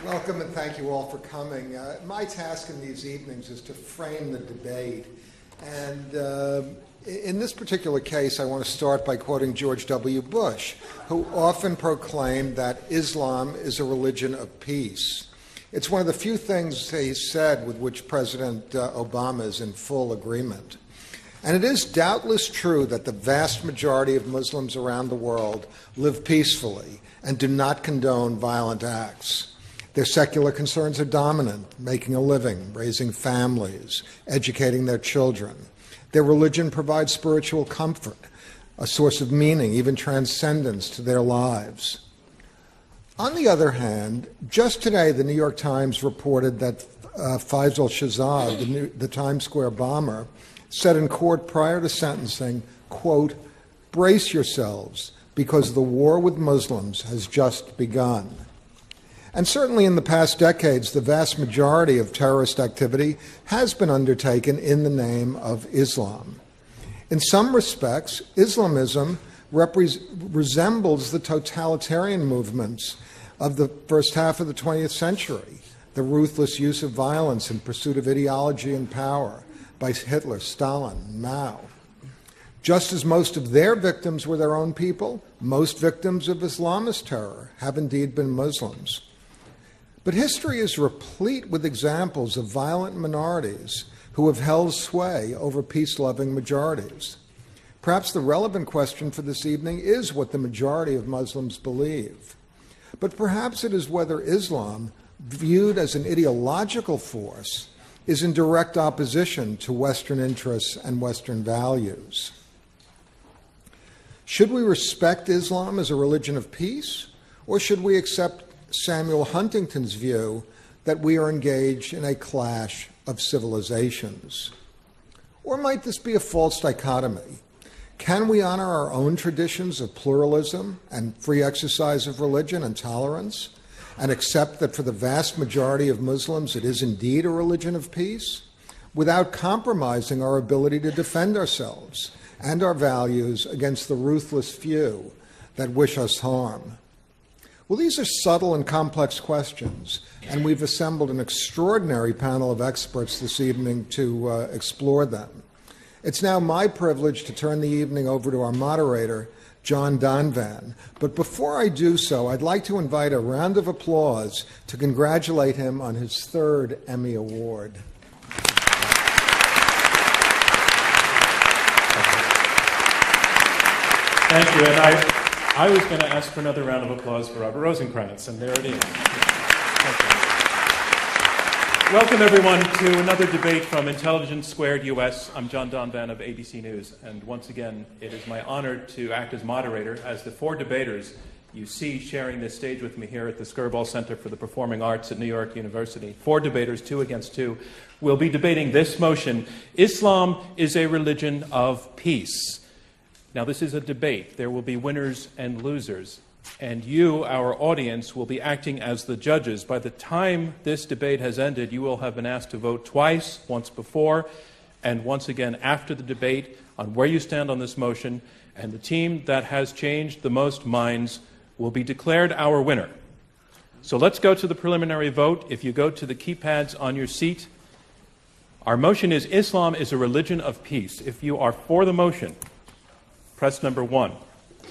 Welcome and thank you all for coming. My task in these evenings is to frame the debate. And in this particular case, I want to start by quoting George W. Bush, who often proclaimed that Islam is a religion of peace. It's one of the few things he said with which President Obama is in full agreement. And it is doubtless true that the vast majority of Muslims around the world live peacefully and do not condone violent acts. Their secular concerns are dominant, making a living, raising families, educating their children. Their religion provides spiritual comfort, a source of meaning, even transcendence to their lives. On the other hand, just today the New York Times reported that Faisal Shahzad, the Times Square bomber, said in court prior to sentencing, quote, "Brace yourselves, because the war with Muslims has just begun." And certainly in the past decades, the vast majority of terrorist activity has been undertaken in the name of Islam. In some respects, Islamism resembles the totalitarian movements of the first half of the 20th century, the ruthless use of violence in pursuit of ideology and power by Hitler, Stalin, Mao. Just as most of their victims were their own people, most victims of Islamist terror have indeed been Muslims. But history is replete with examples of violent minorities who have held sway over peace-loving majorities. Perhaps the relevant question for this evening is what the majority of Muslims believe. But perhaps it is whether Islam, viewed as an ideological force, is in direct opposition to Western interests and Western values. Should we respect Islam as a religion of peace, or should we accept Samuel Huntington's view that we are engaged in a clash of civilizations? Or might this be a false dichotomy? Can we honor our own traditions of pluralism and free exercise of religion and tolerance, and accept that for the vast majority of Muslims it is indeed a religion of peace, without compromising our ability to defend ourselves and our values against the ruthless few that wish us harm? Well, these are subtle and complex questions, and we've assembled an extraordinary panel of experts this evening to explore them. It's now my privilege to turn the evening over to our moderator, John Donvan. But before I do so, I'd like to invite a round of applause to congratulate him on his third Emmy Award. Thank you, and I was going to ask for another round of applause for Robert Rosencrantz, and there it is. Welcome, everyone, to another debate from Intelligence Squared US. I'm John Donvan of ABC News, and once again, it is my honor to act as moderator as the four debaters you see sharing this stage with me here at the Skirball Center for the Performing Arts at New York University. Four debaters, 2 against 2, will be debating this motion: Islam is a religion of peace. Now, this is a debate. There will be winners and losers. And you, our audience, will be acting as the judges. By the time this debate has ended, you will have been asked to vote twice, once before and once again after the debate, on where you stand on this motion. And the team that has changed the most minds will be declared our winner. So let's go to the preliminary vote. If you go to the keypads on your seat, our motion is Islam is a religion of peace. If you are for the motion, press number 1.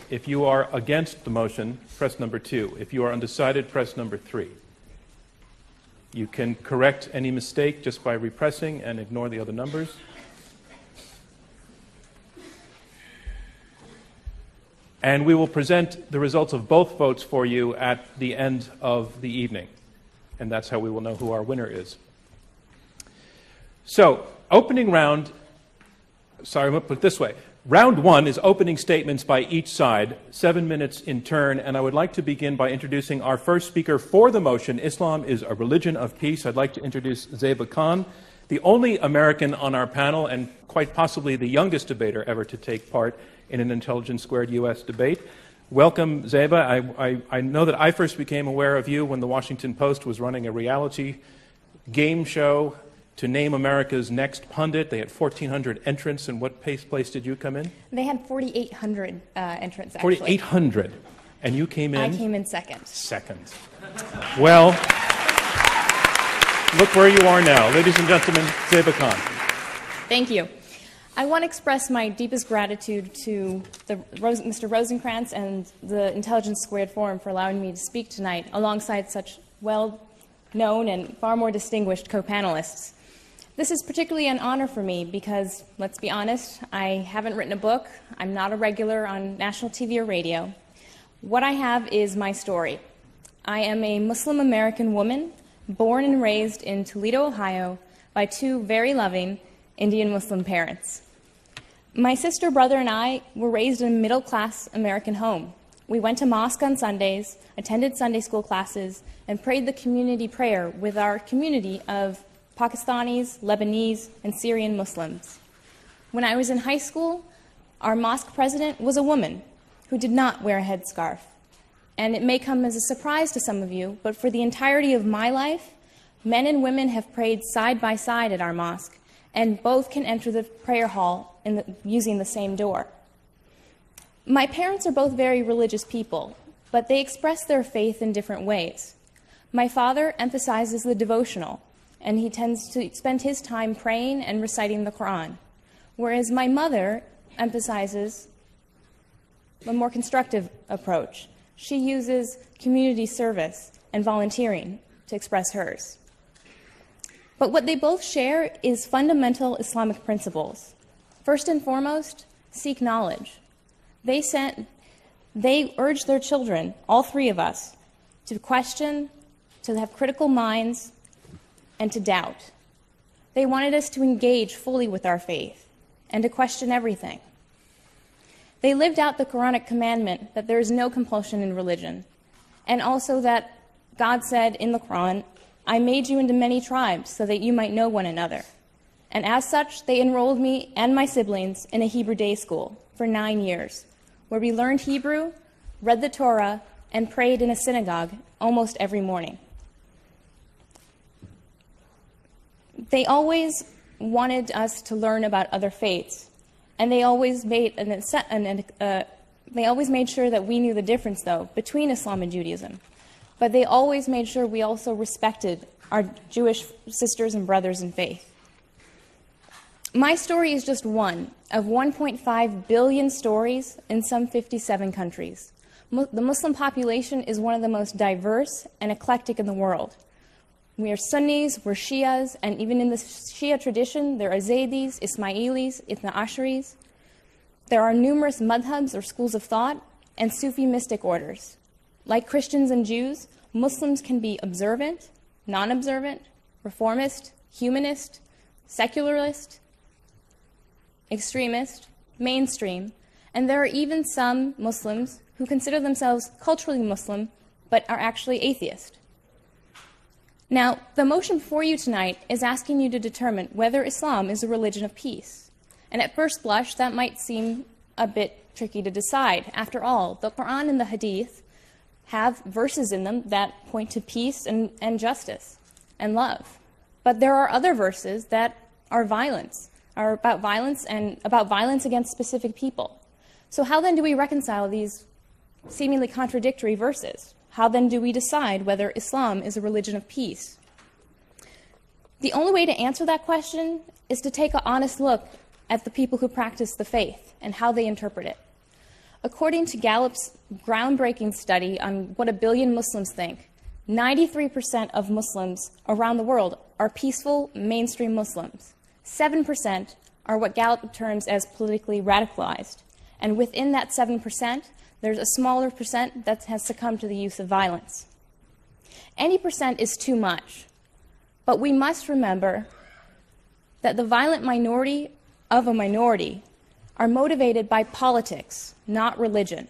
If you are against the motion, press number 2. If you are undecided, press number 3. You can correct any mistake just by repressing and ignore the other numbers. And we will present the results of both votes for you at the end of the evening. And that's how we will know who our winner is. So, opening round, sorry, I'm going to put it this way. Round 1 is opening statements by each side, 7 minutes in turn, and I would like to begin by introducing our first speaker for the motion, Islam is a religion of peace. I'd like to introduce Zeba Khan, the only American on our panel and quite possibly the youngest debater ever to take part in an Intelligence Squared US debate. Welcome, Zeba. I know that I first became aware of you when the Washington Post was running a reality game show to name America's next pundit. They had 1,400 entrants, and what place did you come in? They had 4,800 entrants, actually. 4,800. And you came in? I came in second. Second. Well, look where you are now. Ladies and gentlemen, Zeba Khan. Thank you. I want to express my deepest gratitude to Mr. Rosencrantz and the Intelligence Squared Forum for allowing me to speak tonight alongside such well-known and far more distinguished co-panelists. This is particularly an honor for me because, let's be honest, I haven't written a book. I'm not a regular on national TV or radio. What I have is my story. I am a Muslim American woman born and raised in Toledo, Ohio, by two very loving Indian Muslim parents. My sister, brother, and I were raised in a middle-class American home. We went to mosque on Sundays, attended Sunday school classes, and prayed the community prayer with our community of Pakistanis, Lebanese, and Syrian Muslims. When I was in high school, our mosque president was a woman who did not wear a headscarf. And it may come as a surprise to some of you, but for the entirety of my life, men and women have prayed side by side at our mosque, and both can enter the prayer hall using the same door. My parents are both very religious people, but they express their faith in different ways. My father emphasizes the devotional, and he tends to spend his time praying and reciting the Quran, whereas my mother emphasizes a more constructive approach. She uses community service and volunteering to express hers. But what they both share is fundamental Islamic principles. First and foremost, seek knowledge. They urge their children, all three of us, to question, to have critical minds, and to doubt. They wanted us to engage fully with our faith and to question everything. They lived out the Quranic commandment that there is no compulsion in religion, and also that God said in the Quran, "I made you into many tribes so that you might know one another." And as such, they enrolled me and my siblings in a Hebrew day school for 9 years, where we learned Hebrew, read the Torah, and prayed in a synagogue almost every morning. They always wanted us to learn about other faiths, and they always made sure that we knew the difference, though, between Islam and Judaism. But they always made sure we also respected our Jewish sisters and brothers in faith. My story is just one of 1.5 billion stories in some 57 countries. The Muslim population is one of the most diverse and eclectic in the world. We are Sunnis, we're Shias, and even in the Shia tradition, there are Zaydis, Ismailis, Ithna Asharis. There are numerous madhabs or schools of thought and Sufi mystic orders. Like Christians and Jews, Muslims can be observant, non-observant, reformist, humanist, secularist, extremist, mainstream, and there are even some Muslims who consider themselves culturally Muslim but are actually atheist. Now, the motion before you tonight is asking you to determine whether Islam is a religion of peace. And at first blush, that might seem a bit tricky to decide. After all, the Quran and the Hadith have verses in them that point to peace and justice and love. But there are other verses that are about violence against specific people. So how then do we reconcile these seemingly contradictory verses? How then do we decide whether Islam is a religion of peace? The only way to answer that question is to take an honest look at the people who practice the faith and how they interpret it. According to Gallup's groundbreaking study on what 1 billion Muslims think, 93% of Muslims around the world are peaceful mainstream Muslims. 7% are what Gallup terms as politically radicalized. And within that 7%, there's a smaller percent that has succumbed to the use of violence. Any percent is too much, but we must remember that the violent minority of a minority are motivated by politics, not religion.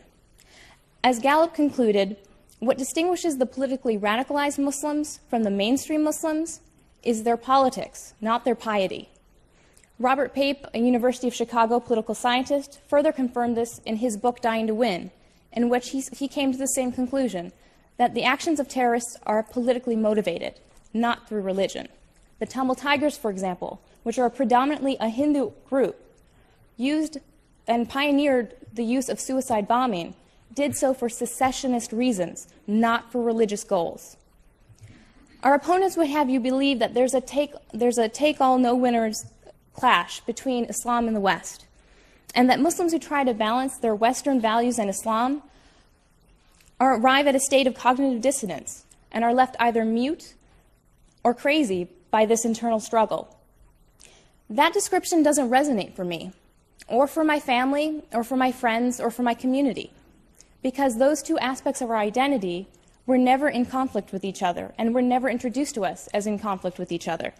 As Gallup concluded, what distinguishes the politically radicalized Muslims from the mainstream Muslims is their politics, not their piety. Robert Pape, a University of Chicago political scientist, further confirmed this in his book, Dying to Win, in which he came to the same conclusion, that the actions of terrorists are politically motivated, not through religion. The Tamil Tigers, for example, which are predominantly a Hindu group, used and pioneered the use of suicide bombing, did so for secessionist reasons, not for religious goals. Our opponents would have you believe that there's a take-all, no-winners clash between Islam and the West, and that Muslims who try to balance their Western values and Islam arrive at a state of cognitive dissonance and are left either mute or crazy by this internal struggle. That description doesn't resonate for me, or for my family, or for my friends, or for my community, because those two aspects of our identity were never in conflict with each other and were never introduced to us as in conflict with each other.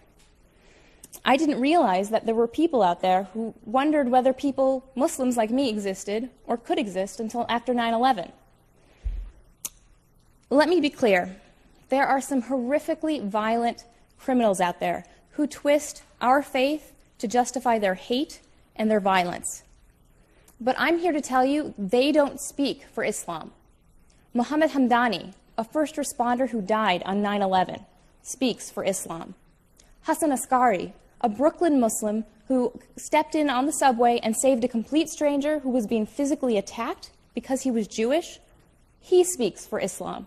I didn't realize that there were people out there who wondered whether people, Muslims like me, existed or could exist until after 9/11. Let me be clear. There are some horrifically violent criminals out there who twist our faith to justify their hate and their violence. But I'm here to tell you they don't speak for Islam. Mohammed Hamdani, a first responder who died on 9/11, speaks for Islam. Hassan Askari, a Brooklyn Muslim who stepped in on the subway and saved a complete stranger who was being physically attacked because he was Jewish, he speaks for Islam.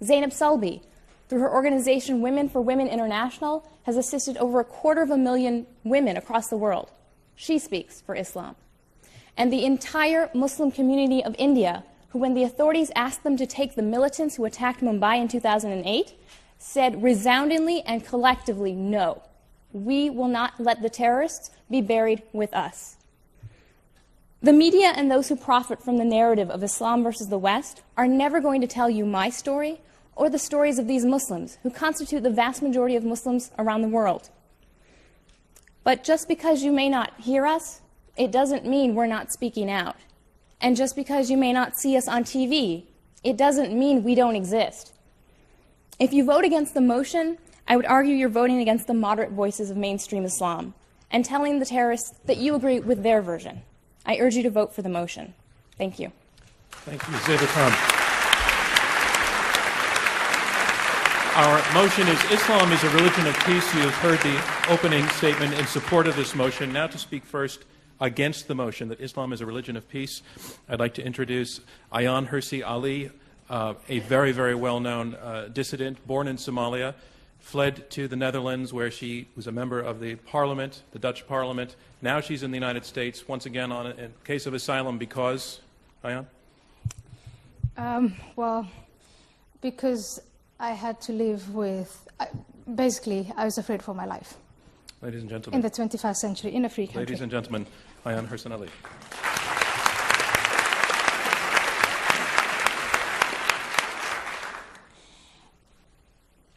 Zainab Sulby, through her organization Women for Women International, has assisted over 250,000 women across the world. She speaks for Islam. And the entire Muslim community of India, who, when the authorities asked them to take the militants who attacked Mumbai in 2008, said resoundingly and collectively, no, we will not let the terrorists be buried with us. The media and those who profit from the narrative of Islam versus the West are never going to tell you my story or the stories of these Muslims, who constitute the vast majority of Muslims around the world. But just because you may not hear us, it doesn't mean we're not speaking out. And just because you may not see us on TV, it doesn't mean we don't exist. If you vote against the motion, I would argue you're voting against the moderate voices of mainstream Islam and telling the terrorists that you agree with their version. I urge you to vote for the motion. Thank you. Thank you, Zeba Khan. Our motion is Islam is a religion of peace. You have heard the opening statement in support of this motion. Now to speak first against the motion that Islam is a religion of peace, I'd like to introduce Ayaan Hirsi Ali, a very, very well-known dissident, born in Somalia, fled to the Netherlands where she was a member of the parliament, the Dutch parliament. Now she's in the United States, once again on a case of asylum because, Ayaan? Well, because I had to live with, basically, I was afraid for my life. Ladies and gentlemen. In the 21st century, in a free country. Ladies and gentlemen, Ayaan Hirsi Ali.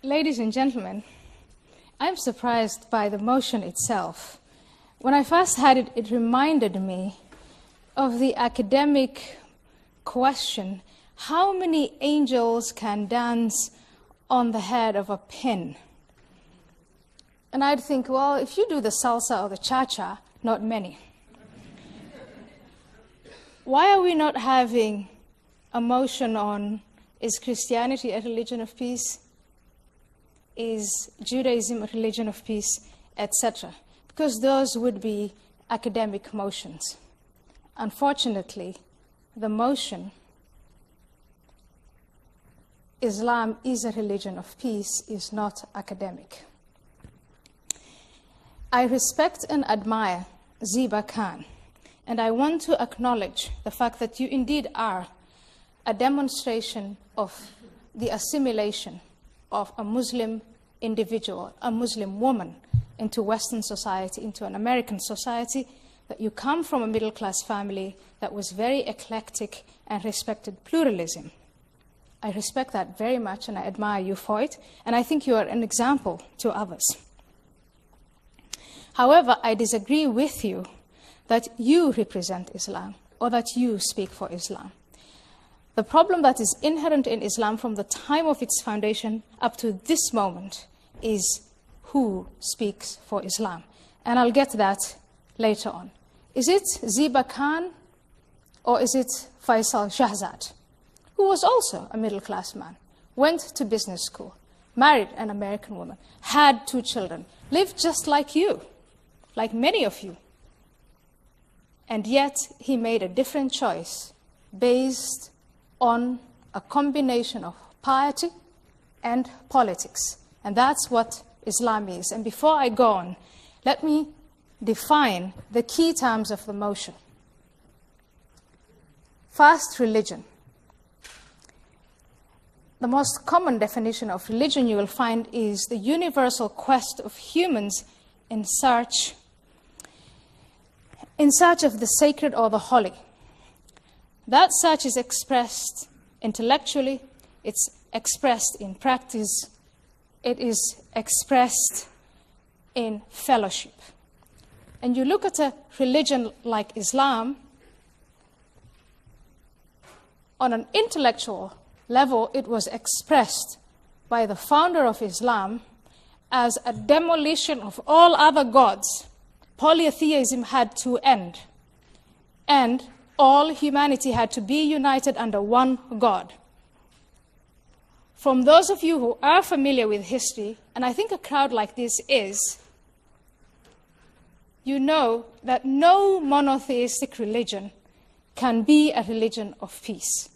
Ladies and gentlemen, I'm surprised by the motion itself. When I first had it, it reminded me of the academic question, how many angels can dance on the head of a pin? And I'd think, well, if you do the salsa or the cha-cha, not many. Why are we not having a motion on, is Christianity a religion of peace? Is Judaism a religion of peace, etc.? Because those would be academic motions. Unfortunately, the motion, Islam is a religion of peace, is not academic. I respect and admire Zeba Khan, and I want to acknowledge the fact that you indeed are a demonstration of the assimilation of a Muslim individual, a Muslim woman, into Western society, into an American society, that you come from a middle-class family that was very eclectic and respected pluralism. I respect that very much, and I admire you for it, and I think you are an example to others. However, I disagree with you that you represent Islam or that you speak for Islam. The problem that is inherent in Islam from the time of its foundation up to this moment is who speaks for Islam. And I'll get to that later on. Is it Zeba Khan or is it Faisal Shahzad, who was also a middle-class man, went to business school, married an American woman, had 2 children, lived just like you, like many of you. And yet he made a different choice based on a combination of piety and politics. And that's what Islam is. And before I go on, let me define the key terms of the motion. First, religion. The most common definition of religion you will find is the universal quest of humans in search of the sacred or the holy. That search is expressed intellectually, it's expressed in practice, it is expressed in fellowship. And you look at a religion like Islam, on an intellectual level, it was expressed by the founder of Islam as a demolition of all other gods. Polytheism had to end, and all humanity had to be united under one God. From those of you who are familiar with history, and I think a crowd like this is, you know that no monotheistic religion can be a religion of peace.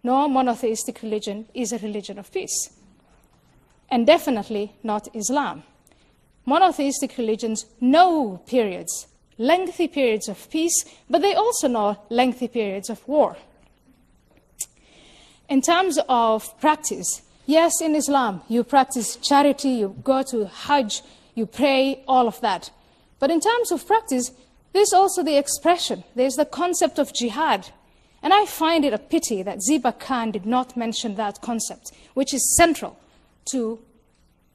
No monotheistic religion is a religion of peace. And definitely not Islam. Monotheistic religions know periods, lengthy periods of peace, but they also know lengthy periods of war. In terms of practice, yes, in Islam, you practice charity, you go to Hajj, you pray, all of that. But in terms of practice, there's also the expression, there's the concept of jihad. And I find it a pity that Ziba Khan did not mention that concept, which is central to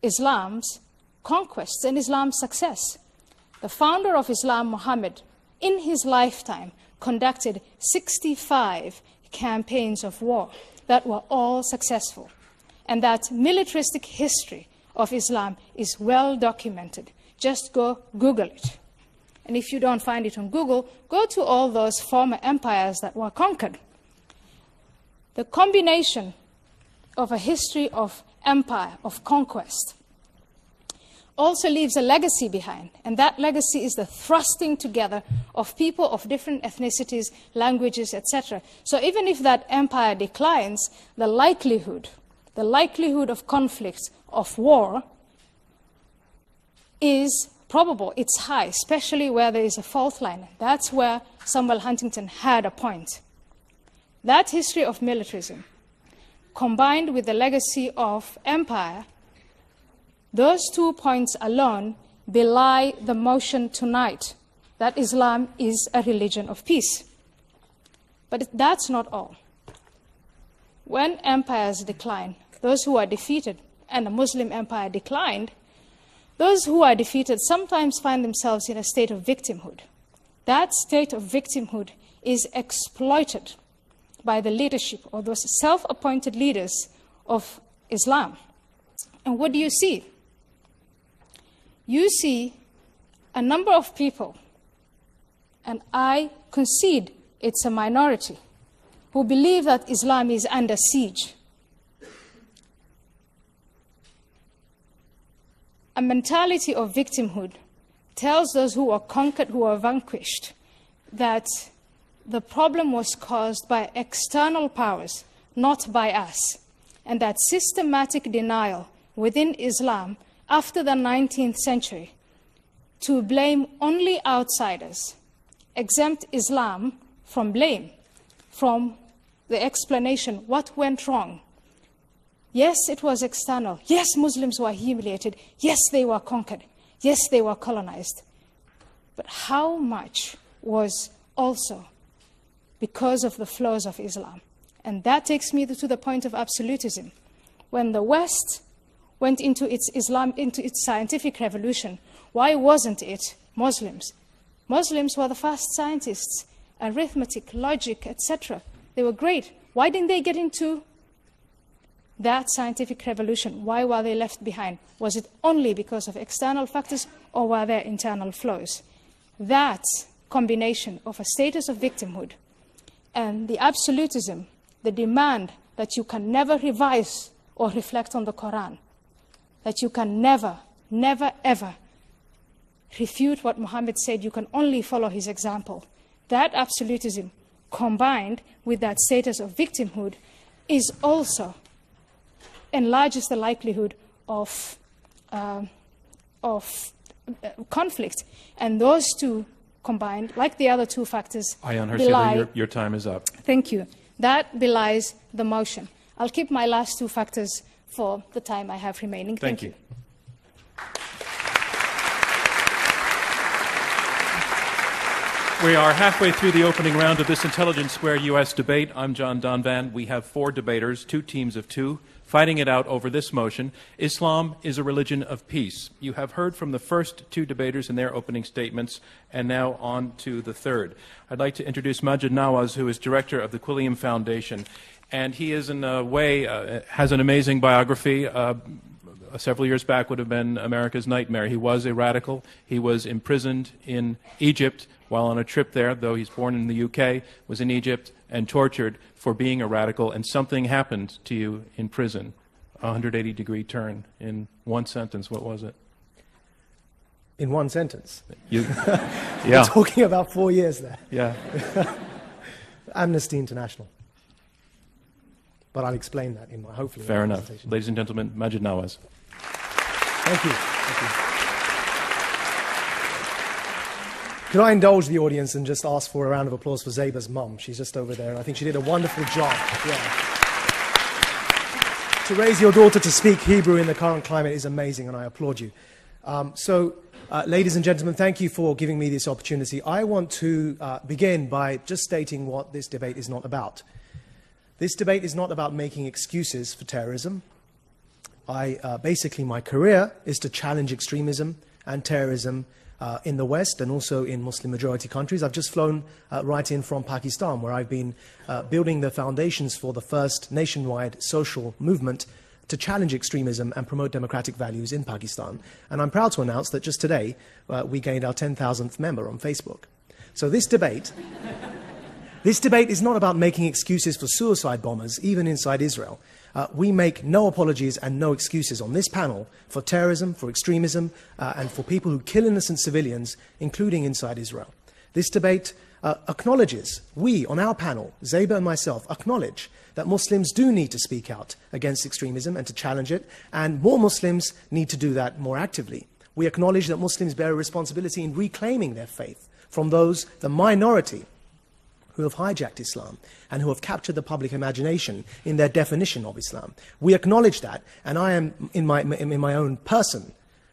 Islam's conquests and Islam's success. The founder of Islam, Muhammad, in his lifetime, conducted 65 campaigns of war that were all successful. And that militaristic history of Islam is well documented. Just go Google it. And if you don't find it on Google, go to all those former empires that were conquered. The combination of a history of empire, of conquest, also leaves a legacy behind. And that legacy is the thrusting together of people of different ethnicities, languages, etc. So even if that empire declines, the likelihood of conflict, of war, is probable, it's high, especially where there is a fault line. That's where Samuel Huntington had a point. That history of militarism, combined with the legacy of empire, those 2 points alone belie the motion tonight that Islam is a religion of peace. But that's not all. When empires decline, those who are defeated, and the Muslim empire declined, those who are defeated sometimes find themselves in a state of victimhood. That state of victimhood is exploited by the leadership or those self-appointed leaders of Islam. And what do you see? You see a number of people, and I concede it's a minority, who believe that Islam is under siege. A mentality of victimhood tells those who are conquered, who are vanquished, that the problem was caused by external powers, not by us, and that systematic denial within Islam after the 19th century to blame only outsiders, exempt Islam from blame, from the explanation what went wrong. Yes, it was external. Yes, Muslims were humiliated. Yes, they were conquered. Yes, they were colonized. But how much was also because of the flaws of Islam? And that takes me to the point of absolutism. When the West went into its scientific revolution, why wasn't it Muslims? Muslims were the first scientists, arithmetic, logic, etc. They were great. Why didn't they get into that scientific revolution? Why were they left behind? Was it only because of external factors, or were there internal flaws? That combination of a status of victimhood and the absolutism, the demand that you can never revise or reflect on the Quran, that you can never, never, ever refute what Muhammad said, you can only follow his example. That absolutism, combined with that status of victimhood, is also enlarges the likelihood of conflict. And those two combined, like the other two factors, Ayaan belie... Hirsi, your time is up. Thank you. That belies the motion. I'll keep my last two factors for the time I have remaining. Thank you. We are halfway through the opening round of this Intelligence Squared U.S. debate. I'm John Donvan. We have 4 debaters, 2 teams of 2, fighting it out over this motion: Islam is a religion of peace. You have heard from the first 2 debaters in their opening statements, and now on to the third. I'd like to introduce Maajid Nawaz, who is director of the Quilliam Foundation, and he is, in a way, has an amazing biography. Several years back would have been America's nightmare. He was a radical. He was imprisoned in Egypt while on a trip there, though he's born in the UK, was in Egypt and tortured for being a radical, and something happened to you in prison. A 180-degree turn in one sentence. What was it? In one sentence? Yeah. We're talking about 4 years there. Yeah. Amnesty International. But I'll explain that in my, hopefully. Fair enough. Ladies and gentlemen, Maajid Nawaz. Thank you. Thank you. Could I indulge the audience and just ask for a round of applause for Zeba's mum? She's just over there, and I think she did a wonderful job. Yeah. To raise your daughter to speak Hebrew in the current climate is amazing, and I applaud you. Ladies and gentlemen, thank you for giving me this opportunity. I want to begin by just stating what this debate is not about. This debate is not about making excuses for terrorism. Basically, my career is to challenge extremism and terrorism in the West and also in Muslim-majority countries. I've just flown right in from Pakistan, where I've been building the foundations for the first nationwide social movement to challenge extremism and promote democratic values in Pakistan. And I'm proud to announce that just today we gained our 10,000th member on Facebook. So this debate is not about making excuses for suicide bombers, even inside Israel. We make no apologies and no excuses on this panel for terrorism, for extremism, and for people who kill innocent civilians, including inside Israel. This debate acknowledges, we on our panel, Zeba and myself, acknowledge that Muslims do need to speak out against extremism and to challenge it, and more Muslims need to do that more actively. We acknowledge that Muslims bear a responsibility in reclaiming their faith from those, the minority, who have hijacked Islam and who have captured the public imagination in their definition of Islam. We acknowledge that, and I am, in my own person,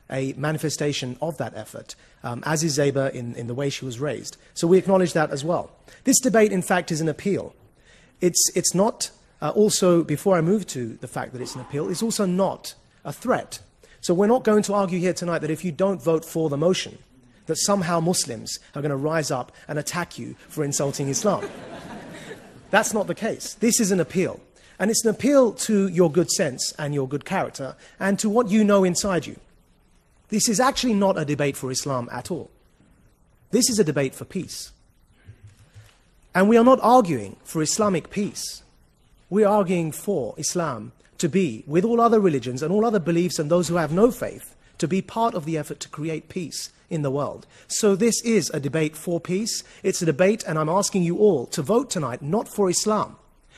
a manifestation of that effort, as is Zeba in the way she was raised. So we acknowledge that as well. This debate, in fact, is an appeal. It's not, also, before I move to the fact that it's an appeal, it's also not a threat. So we're not going to argue here tonight that if you don't vote for the motion, that somehow Muslims are going to rise up and attack you for insulting Islam. That's not the case. This is an appeal. And it's an appeal to your good sense and your good character and to what you know inside you. This is actually not a debate for Islam at all. This is a debate for peace. And we are not arguing for Islamic peace. We are arguing for Islam to be, with all other religions and all other beliefs and those who have no faith, to be part of the effort to create peace in the world. So this is a debate for peace. It's a debate, and I'm asking you all to vote tonight, not for Islam,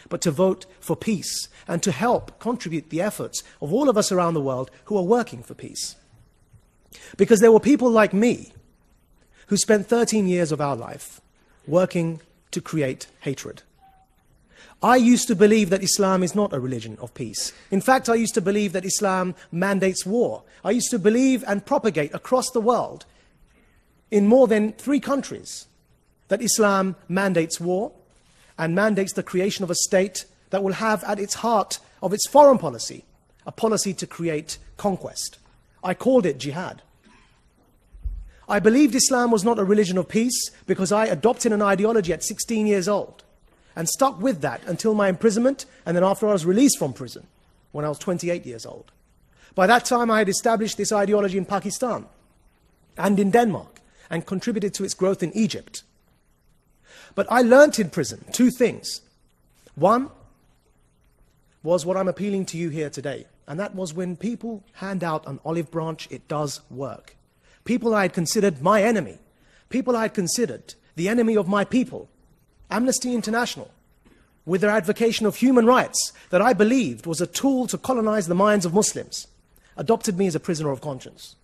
but to vote for peace and to help contribute the efforts of all of us around the world who are working for peace. Because there were people like me who spent 13 years of our life working to create hatred. I used to believe that Islam is not a religion of peace. In fact, I used to believe that Islam mandates war. I used to believe and propagate across the world, in more than 3 countries, that Islam mandates war and mandates the creation of a state that will have at its heart of its foreign policy a policy to create conquest. I called it jihad. I believed Islam was not a religion of peace because I adopted an ideology at 16 years old and stuck with that until my imprisonment, and then after I was released from prison when I was 28 years old. By that time, I had established this ideology in Pakistan and in Denmark and contributed to its growth in Egypt. But I learnt in prison 2 things. One was what I'm appealing to you here today, and that was when people hand out an olive branch, it does work. People I had considered my enemy, people I had considered the enemy of my people, Amnesty International, with their advocation of human rights that I believed was a tool to colonize the minds of Muslims. adopted me as a prisoner of conscience.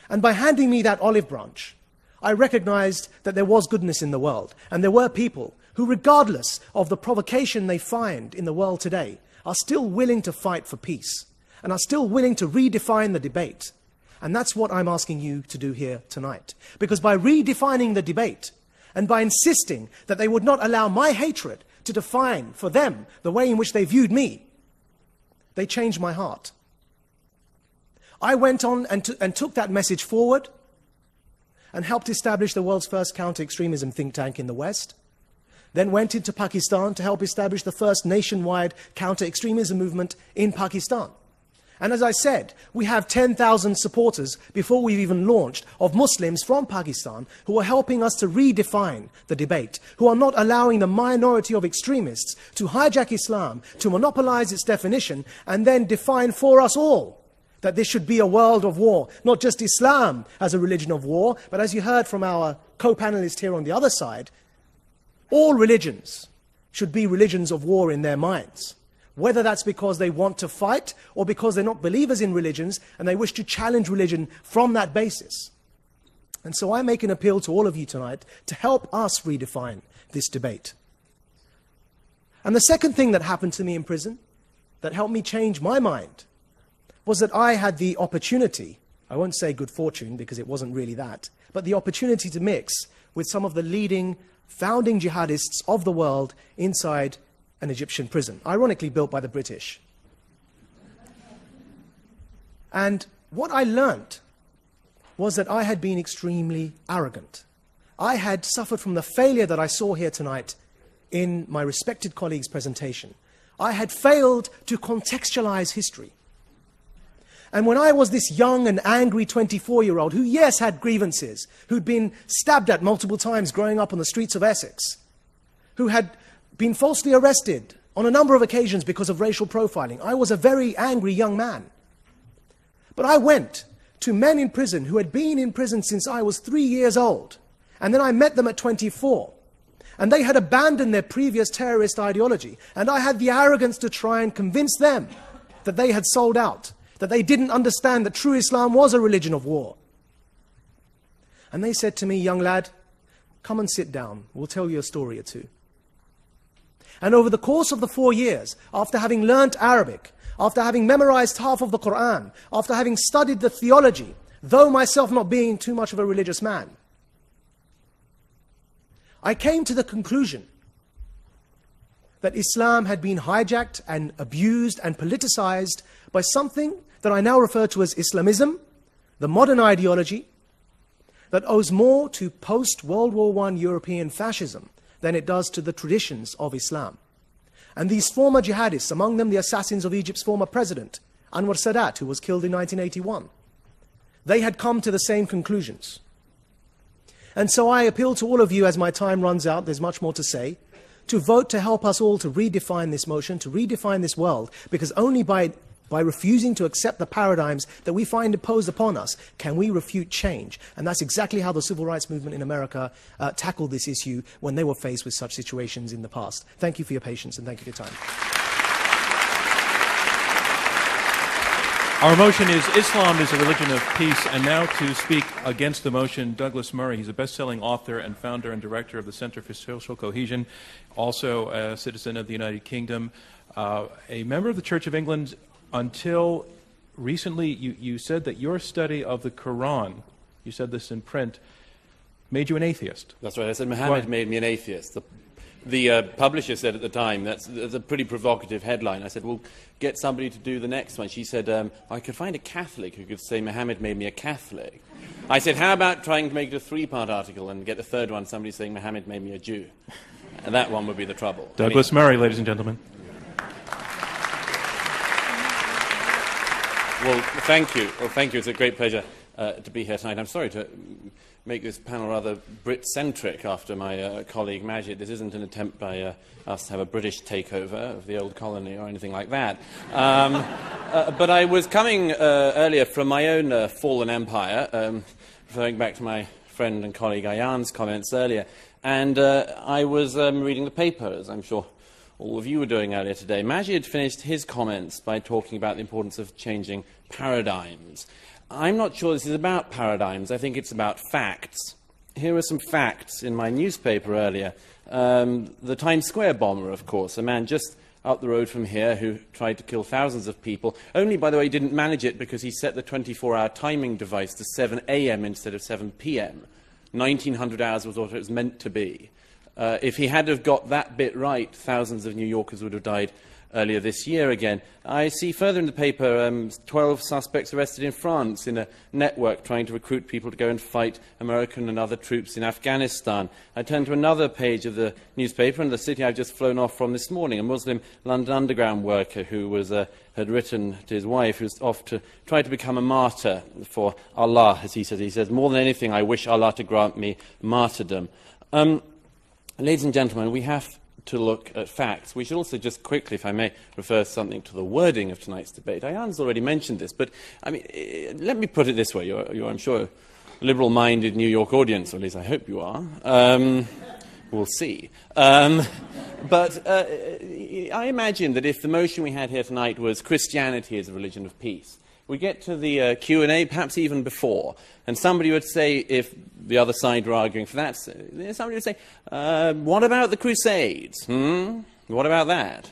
And by handing me that olive branch, I recognized that there was goodness in the world, and there were people who, regardless of the provocation they find in the world today, are still willing to fight for peace, and are still willing to redefine the debate. And that's what I'm asking you to do here tonight. Because by redefining the debate, and by insisting that they would not allow my hatred to define for them the way in which they viewed me, they changed my heart. I went on and took that message forward and helped establish the world's first counter-extremism think tank in the West. Then went into Pakistan to help establish the first nationwide counter-extremism movement in Pakistan. And as I said, we have 10,000 supporters before we've even launched of Muslims from Pakistan who are helping us to redefine the debate, who are not allowing the minority of extremists to hijack Islam, to monopolize its definition, and then define for us all that this should be a world of war, not just Islam as a religion of war, but as you heard from our co-panelist here on the other side, all religions should be religions of war in their minds. Whether that's because they want to fight or because they're not believers in religions and they wish to challenge religion from that basis. And so I make an appeal to all of you tonight to help us redefine this debate. And the second thing that happened to me in prison that helped me change my mind was that I had the opportunity, I won't say good fortune because it wasn't really that, but the opportunity to mix with some of the leading founding jihadists of the world inside an Egyptian prison, ironically built by the British. And what I learned was that I had been extremely arrogant. I had suffered from the failure that I saw here tonight in my respected colleague's presentation. I had failed to contextualize history. And when I was this young and angry 24-year-old who, yes, had grievances, who'd been stabbed at multiple times growing up on the streets of Essex, who had been falsely arrested on a number of occasions because of racial profiling, I was a very angry young man. But I went to men in prison who had been in prison since I was 3 years old, and then I met them at 24. And they had abandoned their previous terrorist ideology, and I had the arrogance to try and convince them that they had sold out, that they didn't understand that true Islam was a religion of war. And they said to me, young lad, come and sit down, we'll tell you a story or two. And over the course of the 4 years, after having learnt Arabic, after having memorized half of the Quran, after having studied the theology, though myself not being too much of a religious man, I came to the conclusion that Islam had been hijacked and abused and politicized by something that I now refer to as Islamism, the modern ideology, that owes more to post-World War I European fascism than it does to the traditions of Islam. And these former jihadists, among them the assassins of Egypt's former president, Anwar Sadat, who was killed in 1981, they had come to the same conclusions. And so I appeal to all of you as my time runs out, there's much more to say, to vote to help us all to redefine this motion, to redefine this world, because only by refusing to accept the paradigms that we find imposed upon us, can we refute change. And that's exactly how the civil rights movement in America tackled this issue when they were faced with such situations in the past. Thank you for your patience and thank you for your time. Our motion is Islam is a religion of peace. And now to speak against the motion, Douglas Murray. He's a best-selling author and founder and director of the Center for Social Cohesion, also a citizen of the United Kingdom, a member of the Church of England. Until recently, you said that your study of the Quran, you said this in print, made you an atheist. That's right. I said Muhammad made me an atheist. The publisher said at the time, that's a pretty provocative headline. I said, well, get somebody to do the next one. She said, I could find a Catholic who could say Muhammad made me a Catholic. I said, how about trying to make it a 3-part article and get the third one, somebody saying Muhammad made me a Jew? And that one would be the trouble. Douglas Murray, ladies and gentlemen. Well, thank you. Well, thank you. It's a great pleasure to be here tonight. I'm sorry to make this panel rather Brit-centric after my colleague Majid. This isn't an attempt by us to have a British takeover of the old colony or anything like that. But I was coming earlier from my own fallen empire, referring back to my friend and colleague Ayan's comments earlier, and I was reading the paper, as I'm sure all of you were doing earlier today. Majid finished his comments by talking about the importance of changing paradigms. I'm not sure this is about paradigms. I think it's about facts. Here are some facts in my newspaper earlier. The Times Square bomber, of course, a man just up the road from here who tried to kill thousands of people. Only, by the way, didn't manage it because he set the 24-hour timing device to 7 a.m. instead of 7 p.m. 1900 hours was what it was meant to be. If he had have got that bit right, thousands of New Yorkers would have died earlier this year again. I see further in the paper 12 suspects arrested in France in a network trying to recruit people to go and fight American and other troops in Afghanistan. I turn to another page of the newspaper in the city I've just flown off from this morning, a Muslim London Underground worker who was, had written to his wife, who's off to try to become a martyr for Allah, as he says. He says, more than anything, I wish Allah to grant me martyrdom. Ladies and gentlemen, we have to look at facts. We should also just quickly, if I may, refer something to the wording of tonight's debate. Ayan's already mentioned this, but I mean, let me put it this way. You're I'm sure, a liberal-minded New York audience, or at least I hope you are. We'll see. But I imagine that if the motion we had here tonight was Christianity is a religion of peace, we get to the Q&A, perhaps even before, and somebody would say, if the other side were arguing for that, somebody would say, what about the Crusades? What about that?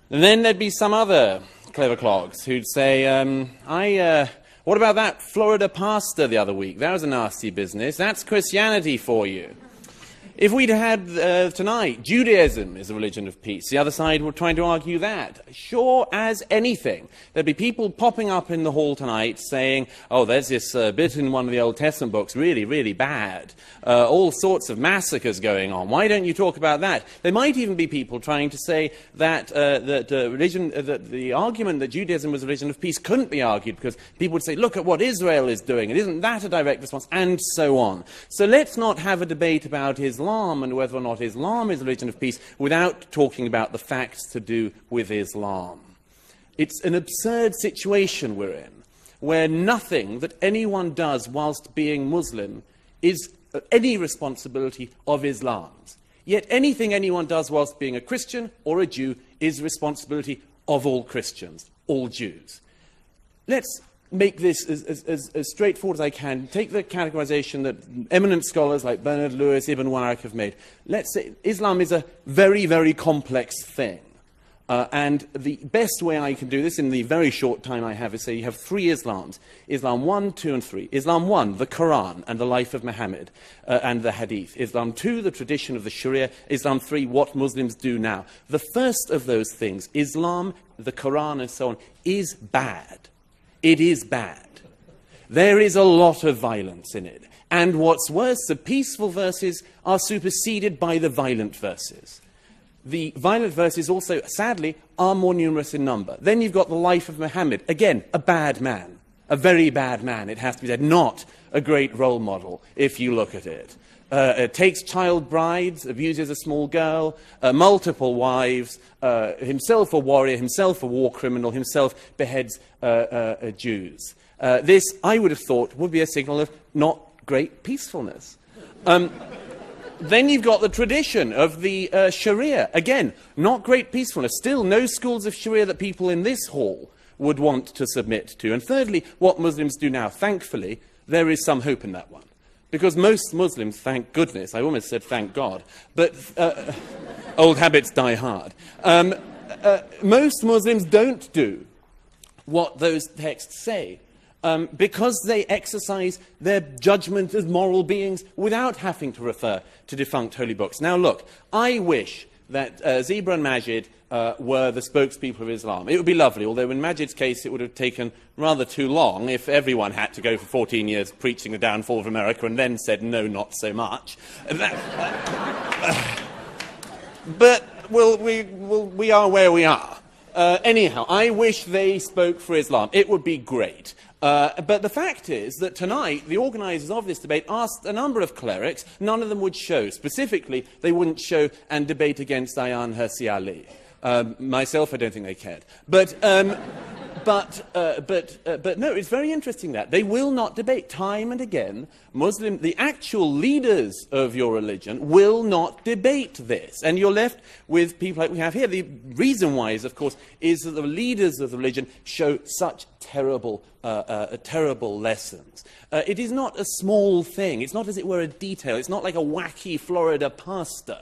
And then there'd be some other clever clogs who'd say, what about that Florida pastor the other week? That was a nasty business. That's Christianity for you. If we'd had tonight, Judaism is a religion of peace, the other side were trying to argue that. Sure as anything. There'd be people popping up in the hall tonight saying, oh, there's this bit in one of the Old Testament books, really, really bad. All sorts of massacres going on. Why don't you talk about that? There might even be people trying to say that, the argument that Judaism was a religion of peace couldn't be argued because people would say, look at what Israel is doing, and isn't that a direct response? And so on. So let's not have a debate about Islam and whether or not Islam is a religion of peace without talking about the facts to do with Islam. It's an absurd situation we're in, where nothing that anyone does whilst being Muslim is any responsibility of Islam's. Yet anything anyone does whilst being a Christian or a Jew is responsibility of all Christians, all Jews. Let's make this as straightforward as I can. Take the categorization that eminent scholars like Bernard Lewis, Ibn Waraq have made. Let's say Islam is a very, very complex thing. And the best way I can do this in the very short time I have is say you have three Islams. Islam 1, 2, and 3. Islam 1, the Quran and the life of Muhammad and the Hadith. Islam 2, the tradition of the Sharia. Islam 3, what Muslims do now. The first of those things, Islam, the Quran and so on, is bad. It is bad. There is a lot of violence in it. And what's worse, the peaceful verses are superseded by the violent verses. The violent verses also, sadly, are more numerous in number. Then you've got the life of Muhammad. Again, a bad man. A very bad man, it has to be said. Not a great role model, if you look at it. Takes child brides, abuses a small girl, multiple wives, himself a warrior, himself a war criminal, himself beheads Jews. This, I would have thought, would be a signal of not great peacefulness. Then you've got the tradition of the Sharia. Again, not great peacefulness. Still, no schools of Sharia that people in this hall would want to submit to. And thirdly, what Muslims do now. Thankfully, there is some hope in that one. Because most Muslims, thank goodness, I almost said thank God, but old habits die hard. Most Muslims don't do what those texts say because they exercise their judgment as moral beings without having to refer to defunct holy books. Now look, I wish that Zebra and Majid were the spokespeople of Islam. It would be lovely, although in Majid's case it would have taken rather too long if everyone had to go for 14 years preaching the downfall of America and then said, no, not so much. But we are where we are. Anyhow, I wish they spoke for Islam. It would be great. But the fact is that tonight, the organisers of this debate asked a number of clerics. None of them would show. Specifically, they wouldn't show and debate against Ayan Hirsi Ali. Myself, I don't think they cared. But But no, it's very interesting that they will not debate. Time and again, the actual leaders of your religion will not debate this. And you're left with people like we have here. The reason why is, of course, is that the leaders of the religion show such terrible lessons. It is not a small thing. It's not, as it were, a detail. It's not like a wacky Florida pastor.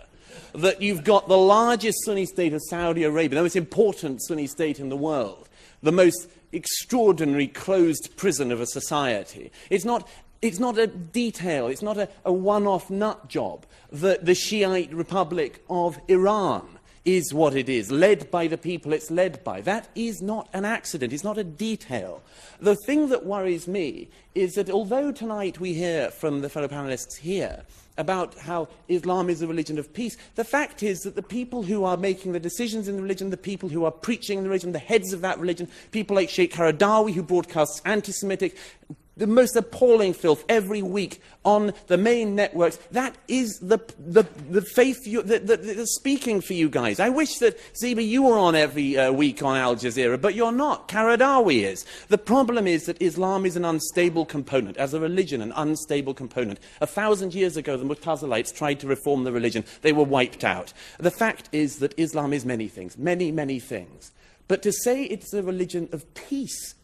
That you've got the largest Sunni state of Saudi Arabia, the most important Sunni state in the world, the most extraordinary closed prison of a society. It's not a detail, it's not a one-off nut job. The Shiite Republic of Iran is what it is, led by the people it's led by. That is not an accident, it's not a detail. The thing that worries me is that although tonight we hear from the fellow panelists here about how Islam is a religion of peace, the fact is that the people who are making the decisions in the religion, the people who are preaching in the religion, the heads of that religion, people like Sheikh Qaradawi, who broadcasts anti-Semitic, the most appalling filth every week on the main networks, that is the faith that's speaking for you guys. I wish that, Ziba, you were on every week on Al Jazeera, but you're not. Qaradawi is. The problem is that Islam is an unstable component, as a religion, an unstable component. 1,000 years ago, the Mu'tazilites tried to reform the religion. They were wiped out. The fact is that Islam is many things, many, many things. But to say it's a religion of peace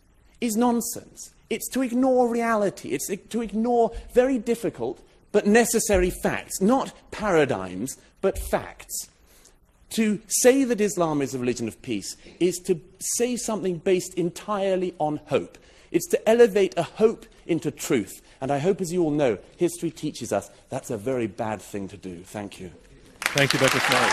is nonsense. It's to ignore reality. It's to ignore very difficult but necessary facts, not paradigms, but facts. To say that Islam is a religion of peace is to say something based entirely on hope. It's to elevate a hope into truth. And I hope, as you all know, history teaches us that's a very bad thing to do. Thank you. Thank you, Dr. Smalley.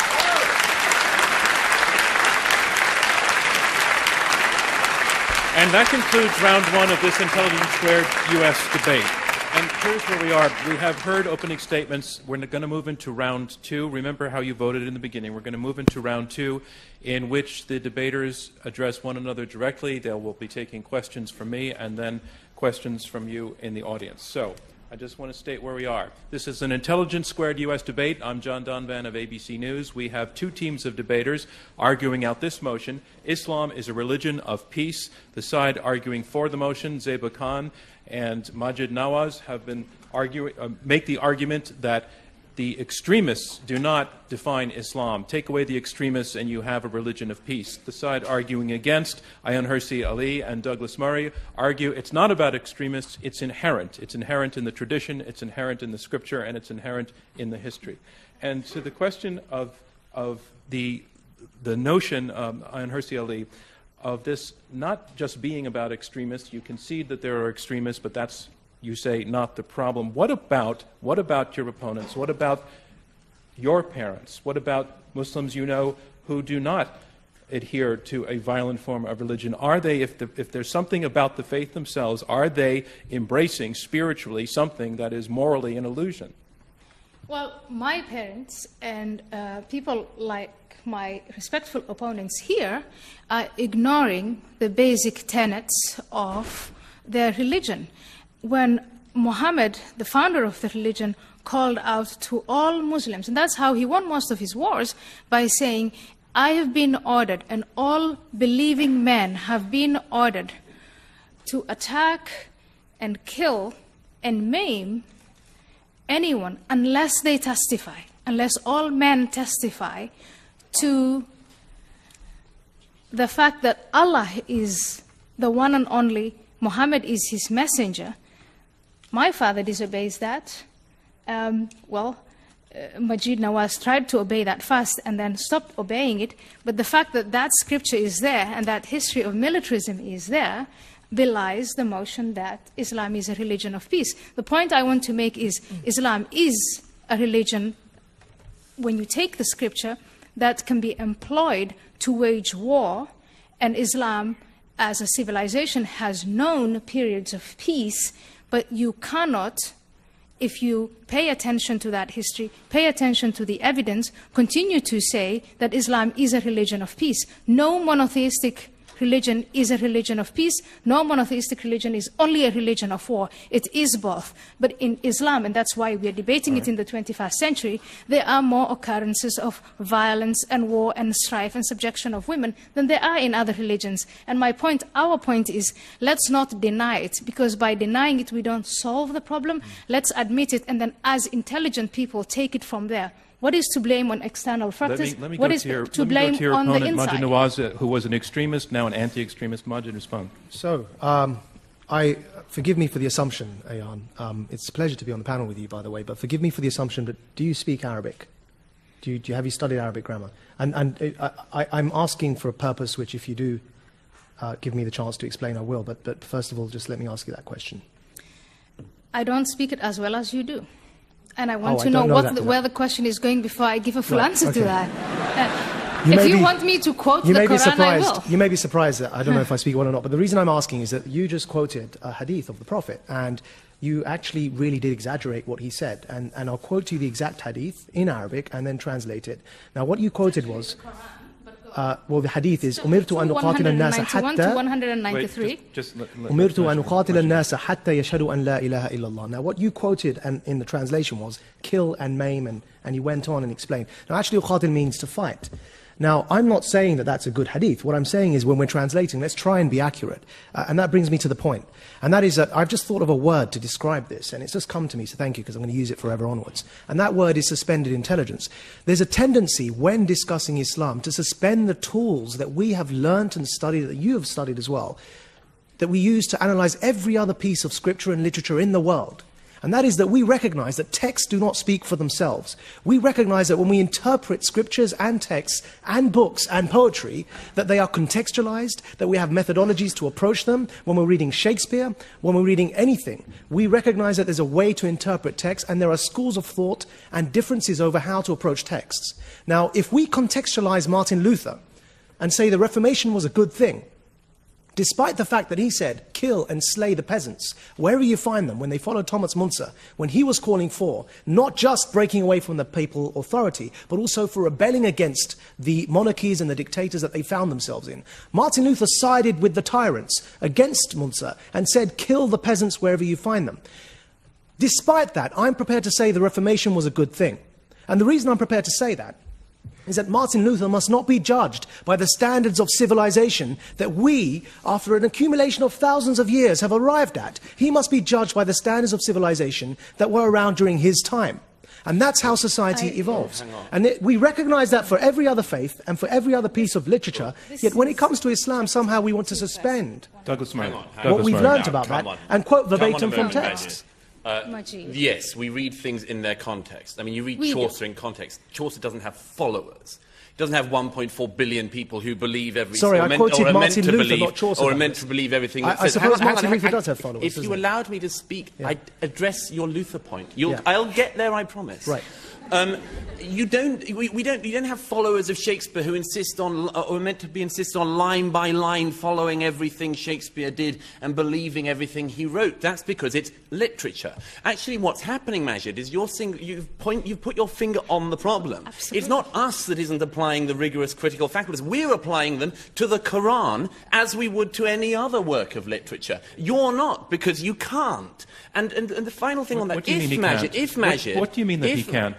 And that concludes round one of this Intelligence Squared U.S. debate. And here's where we are. We have heard opening statements. We're going to move into round two. Remember how you voted in the beginning. We're going to move into round two, in which the debaters address one another directly. They will be taking questions from me and then questions from you in the audience. So I just want to state where we are. This is an Intelligence Squared U.S. debate. I'm John Donvan of ABC News. We have two teams of debaters arguing out this motion. Islam is a religion of peace. The side arguing for the motion, Zeba Khan and Majid Nawaz, have been make the argument that the extremists do not define Islam. Take away the extremists and you have a religion of peace. The side arguing against, Ayaan Hirsi Ali and Douglas Murray, argue it's not about extremists, it's inherent. It's inherent in the tradition, it's inherent in the scripture, and it's inherent in the history. And to the question of the notion, Ayaan Hirsi Ali, of this not just being about extremists, you concede that there are extremists, but that's, you say, not the problem. What about your opponents? What about your parents? What about Muslims you know who do not adhere to a violent form of religion? Are they, if there's something about the faith themselves, are they embracing spiritually something that is morally an illusion? Well, my parents and people like my respectful opponents here are ignoring the basic tenets of their religion. When Muhammad, the founder of the religion, called out to all Muslims, and that's how he won most of his wars, by saying, I have been ordered, and all believing men have been ordered to attack and kill and maim anyone unless they testify, unless all men testify to the fact that Allah is the one and only, Muhammad is his messenger. My father disobeys that. Majid Nawaz tried to obey that first and then stopped obeying it. But the fact that that scripture is there and that history of militarism is there belies the notion that Islam is a religion of peace. The point I want to make is Islam is a religion, when you take the scripture, that can be employed to wage war, and Islam as a civilization has known periods of peace, but you cannot, if you pay attention to that history, pay attention to the evidence, continue to say that Islam is a religion of peace. No monotheistic religion is a religion of peace. No monotheistic religion is only a religion of war. It is both. But in Islam, and that's why we are debating it in the 21st century, there are more occurrences of violence and war and strife and subjection of women than there are in other religions. And my point, our point is, let's not deny it, because by denying it, we don't solve the problem. Let's admit it, and then as intelligent people, take it from there. What is to blame on external factors? What is to blame on the inside? Majid Nawaz, who was an extremist, now an anti-extremist. Majid, respond. So, forgive me for the assumption, Ayan. It's a pleasure to be on the panel with you, by the way, but forgive me for the assumption, but do you speak Arabic? Have you studied Arabic grammar? And I'm asking for a purpose which, if you do give me the chance to explain, I will. But first of all, just let me ask you that question. I don't speak it as well as you do. And I want to know where the question is going before I give a full answer to that. If you want me to quote the Quran, I will. You may be surprised that I don't know if I speak well or not, but the reason I'm asking is that you just quoted a hadith of the Prophet, and you actually really did exaggerate what he said. And I'll quote you the exact hadith in Arabic and then translate it. Now, what you quoted was... well, the hadith is أمرت أن أقاتل الناس حتى أمرت أن أقاتل الناس حتى يشهدوا أن لا إله إلا الله. Now, what you quoted in the translation was kill and maim, and you went on and explained. Now, actually, uqatil means to fight. Now, I'm not saying that that's a good hadith. What I'm saying is, when we're translating, let's try and be accurate. And that brings me to the point. And that is that I've just thought of a word to describe this, and it's just come to me, so thank you, because I'm going to use it forever onwards. And that word is suspended intelligence. There's a tendency, when discussing Islam, to suspend the tools that we have learnt and studied, that you have studied as well, that we use to analyze every other piece of scripture and literature in the world. And that is that we recognize that texts do not speak for themselves. We recognize that when we interpret scriptures and texts and books and poetry, that they are contextualized, that we have methodologies to approach them. When we're reading Shakespeare, when we're reading anything, we recognize that there's a way to interpret text, and there are schools of thought and differences over how to approach texts. Now, if we contextualize Martin Luther and say the Reformation was a good thing, despite the fact that he said, kill and slay the peasants, wherever you find them, when they followed Thomas Munzer, when he was calling for not just breaking away from the papal authority, but also for rebelling against the monarchies and the dictators that they found themselves in. Martin Luther sided with the tyrants against Munzer and said, kill the peasants wherever you find them. Despite that, I'm prepared to say the Reformation was a good thing. And the reason I'm prepared to say that is that Martin Luther must not be judged by the standards of civilization that we, after an accumulation of thousands of years, have arrived at. He must be judged by the standards of civilization that were around during his time. And that's how society evolves. And we recognize that for every other faith and for every other piece of literature, yet when it comes to Islam, somehow we want to suspend what we've learned about that and quote verbatim from texts. Yes, we read things in their context. I mean, you read Chaucer in context. Chaucer doesn't have followers. He doesn't have 1.4 billion people who believe everything. Sorry, I quoted Martin Luther, not Chaucer. Or are meant to believe everything that I suppose Martin Luther does have followers. If you allowed me to speak, I'd address your Luther point. I'll get there, I promise. Right. You don't have followers of Shakespeare who insist on, or are meant to be insist on line by line following everything Shakespeare did and believing everything he wrote. That's because it's literature. Actually, what's happening, Majid, is you've put your finger on the problem. Absolutely. It's not us that isn't applying the rigorous critical faculties. We're applying them to the Quran as we would to any other work of literature. You're not, because you can't. And the final thing on that, what do you mean Majid, what do you mean that he can't?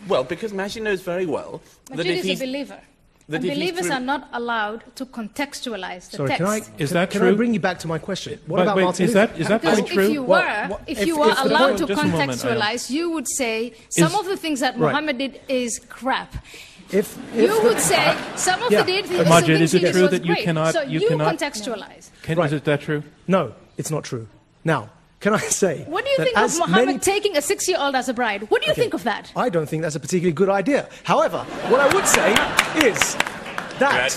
Well, because Majid knows very well that if he's a believer. And believers are not allowed to contextualize the text. Is that true? Can I bring you back to my question? What about Martin Luther? Is that point true? If you were allowed to contextualize, you would say some of the things that Muhammad did is crap. You would say some of the things Majid, is it true that you cannot? So you contextualize. Is that true? No, it's not true. Now, can I say... What do you think of Muhammad taking a 6-year-old as a bride? What do you think of that? I don't think that's a particularly good idea. However, what I would say is that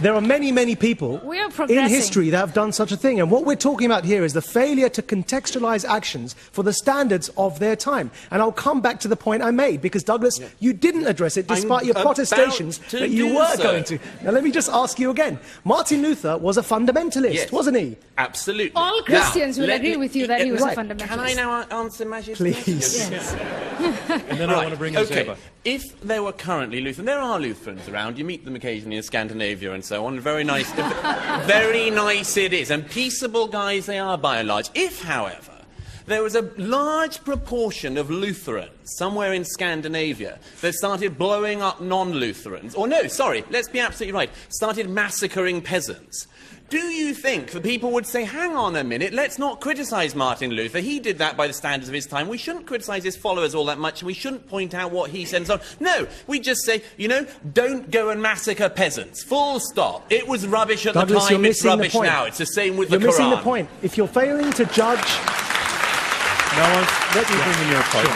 there are many, many people in history that have done such a thing. And what we're talking about here is the failure to contextualize actions for the standards of their time. And I'll come back to the point I made, because, Douglas, you didn't address it despite your protestations that you were going to. Now, let me just ask you again. Martin Luther was a fundamentalist, wasn't he? Absolutely. All Christians will agree with you that he was a fundamentalist. Can I now answer Majid's question? Yes. And then I want to bring in Zeba. If there were currently Lutheran, there are Lutherans around. You meet them occasionally in Scandinavia and so on. Very nice, very nice it is. And peaceable guys they are by and large. If, however, there was a large proportion of Lutherans somewhere in Scandinavia that started blowing up non-Lutherans, or no, sorry, let's be absolutely right, started massacring peasants. Do you think that people would say, hang on a minute, let's not criticise Martin Luther, he did that by the standards of his time, we shouldn't criticise his followers all that much, and we shouldn't point out what he said and so on. No, we just say, you know, don't go and massacre peasants, full stop. It was rubbish at Douglas, the time, it's rubbish now, it's the same with the Quran. You're missing the point. If you're failing to judge... Now, let me bring in your partner.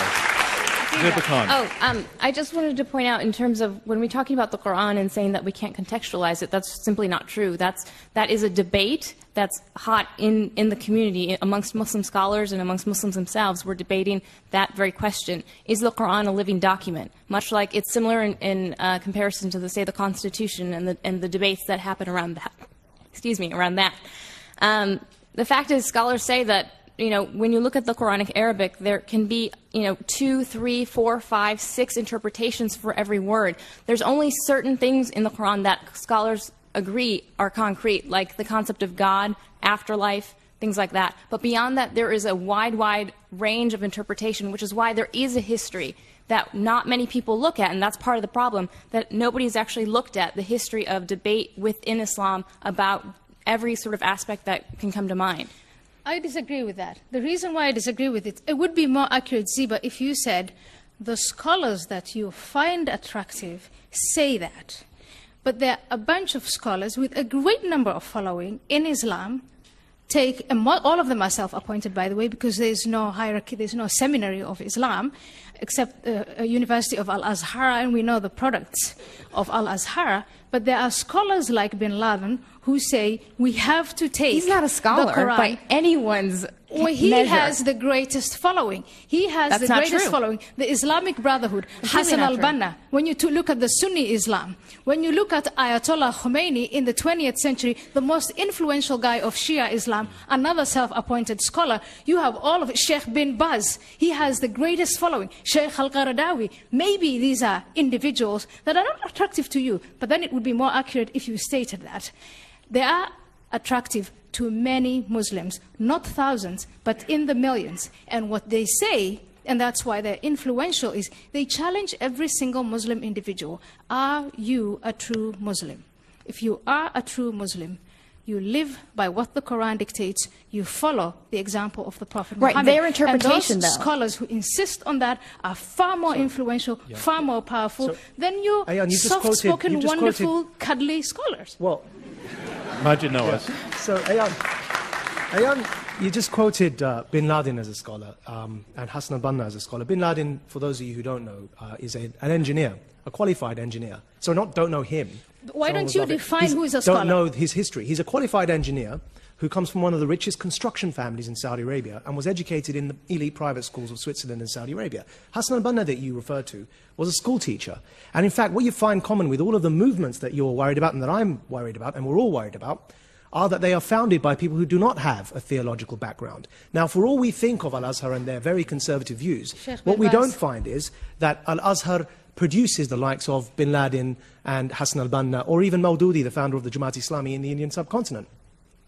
I just wanted to point out in terms of when we're talking about the Quran and saying that we can't contextualize it, that's simply not true. That is a debate that's hot in the community amongst Muslim scholars and amongst Muslims themselves. We're debating that very question. Is the Quran a living document? Much like it's similar in comparison to, say, the Constitution and the debates that happen around that. Around that. The fact is, scholars say that, you know, when you look at the Quranic Arabic, there can be, 2, 3, 4, 5, 6 interpretations for every word. There's only certain things in the Quran that scholars agree are concrete, like the concept of God, afterlife, things like that. But beyond that, there is a wide range of interpretation, which is why there is a history that not many people look at, and that's part of the problem, that nobody's actually looked at the history of debate within Islam about every sort of aspect that can come to mind. I disagree with that. The reason why I disagree with it, it would be more accurate, Ziba, if you said the scholars that you find attractive say that. But there are a bunch of scholars with a great number of following in Islam, all of them are self-appointed, by the way, because there's no hierarchy, there's no seminary of Islam, except a University of Al-Azhar, and we know the products of Al-Azhar. But there are scholars like bin Laden who say we have to take He's not a scholar by anyone's he measure. has the greatest following. He has That's the not greatest true. following. The Islamic Brotherhood, Hassan not true. al-Banna, when you look at the Sunni Islam, when you look at Ayatollah Khomeini in the 20th century, the most influential guy of Shia Islam, another self-appointed scholar, you have all of it. Sheikh bin Baz, he has the greatest following. Sheikh al-Qaradawi, maybe these are individuals that are not attractive to you, but then it would be more accurate if you stated that. They are attractive to many Muslims, not thousands, but in the millions. And what they say, and that's why they're influential, is they challenge every single Muslim individual. Are you a true Muslim? If you are a true Muslim, you live by what the Quran dictates, you follow the example of the Prophet Muhammad. Their interpretation, and those though. scholars who insist on that are far more influential, far more powerful than you soft-spoken, wonderful, cuddly scholars. Well, Majid Nawaz. So, Ayan, you just quoted bin Laden as a scholar and Hassan al-Banna as a scholar. Bin Laden, for those of you who don't know, is an engineer, a qualified engineer. So don't know him. Why don't you define who is a scholar? Don't know his history. He's a qualified engineer who comes from one of the richest construction families in Saudi Arabia and was educated in the elite private schools of Switzerland and Saudi Arabia. Hassan al-Banna that you referred to was a school teacher. And in fact, what you find common with all of the movements that you're worried about and that I'm worried about and we're all worried about are that they are founded by people who do not have a theological background. Now, for all we think of Al-Azhar and their very conservative views, what we don't find is that Al-Azhar produces the likes of bin Laden and Hassan al-Banna or even Maududi, the founder of the Jamaat Islami in the Indian subcontinent.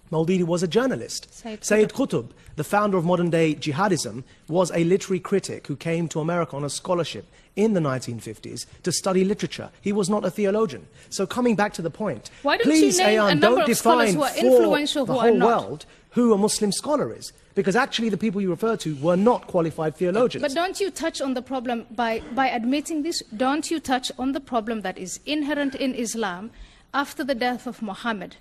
Maududi was a journalist. Sayyid Qutb, the founder of modern-day jihadism, was a literary critic who came to America on a scholarship in the 1950s to study literature. He was not a theologian. So coming back to the point, why don't please, you name Ayan, a number don't of scholars define who are influential for who the are whole not? world who a Muslim scholar is. Because actually the people you refer to were not qualified theologians. But don't you touch on the problem, by admitting this, don't you touch on the problem that is inherent in Islam after the death of Muhammad,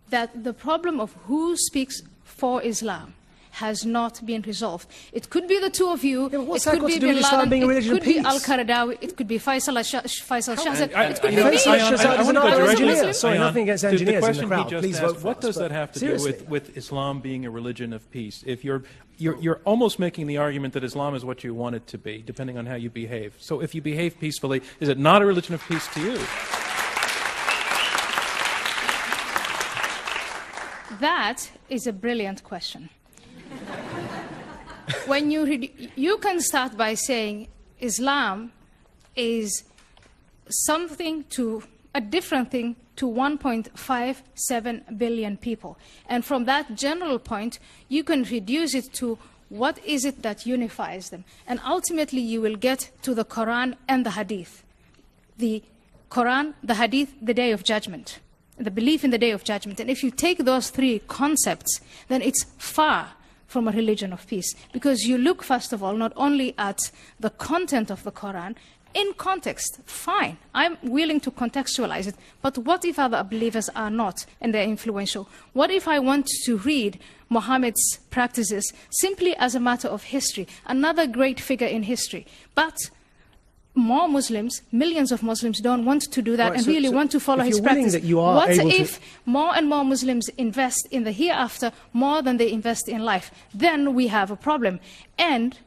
that the problem of who speaks for Islam has not been resolved. It could be the two of you, what's it that could got be to do with bin Islam Laden, being a it religion of could be peace? Al-Qaradawi, it could be Faisal Shahzad, it could be Faisal me. Shahzad is an engineer. Sorry, Ayan, nothing against the engineers in question the crowd. he just Please asked, vote for what us, does but that have to seriously. do with Islam being a religion of peace? If you're almost making the argument that Islam is what you want it to be, depending on how you behave. So if you behave peacefully, is it not a religion of peace to you? That is a brilliant question. When you read, you can start by saying Islam is a different thing to 1.57 billion people. And from that general point, you can reduce it to what is it that unifies them. And ultimately, you will get to the Quran and the Hadith. The Quran, the Hadith, the Day of Judgment, the belief in the Day of Judgment. And if you take those three concepts, then it's far from a religion of peace. Because you look, first of all, not only at the content of the Quran, in context, fine, I'm willing to contextualize it, but what if other believers are not and they're influential? What if I want to read Muhammad's practices simply as a matter of history, another great figure in history, but more Muslims, millions of Muslims don't want to do that right, and really want to follow his practice. What if more and more Muslims invest in the hereafter more than they invest in life? Then we have a problem. And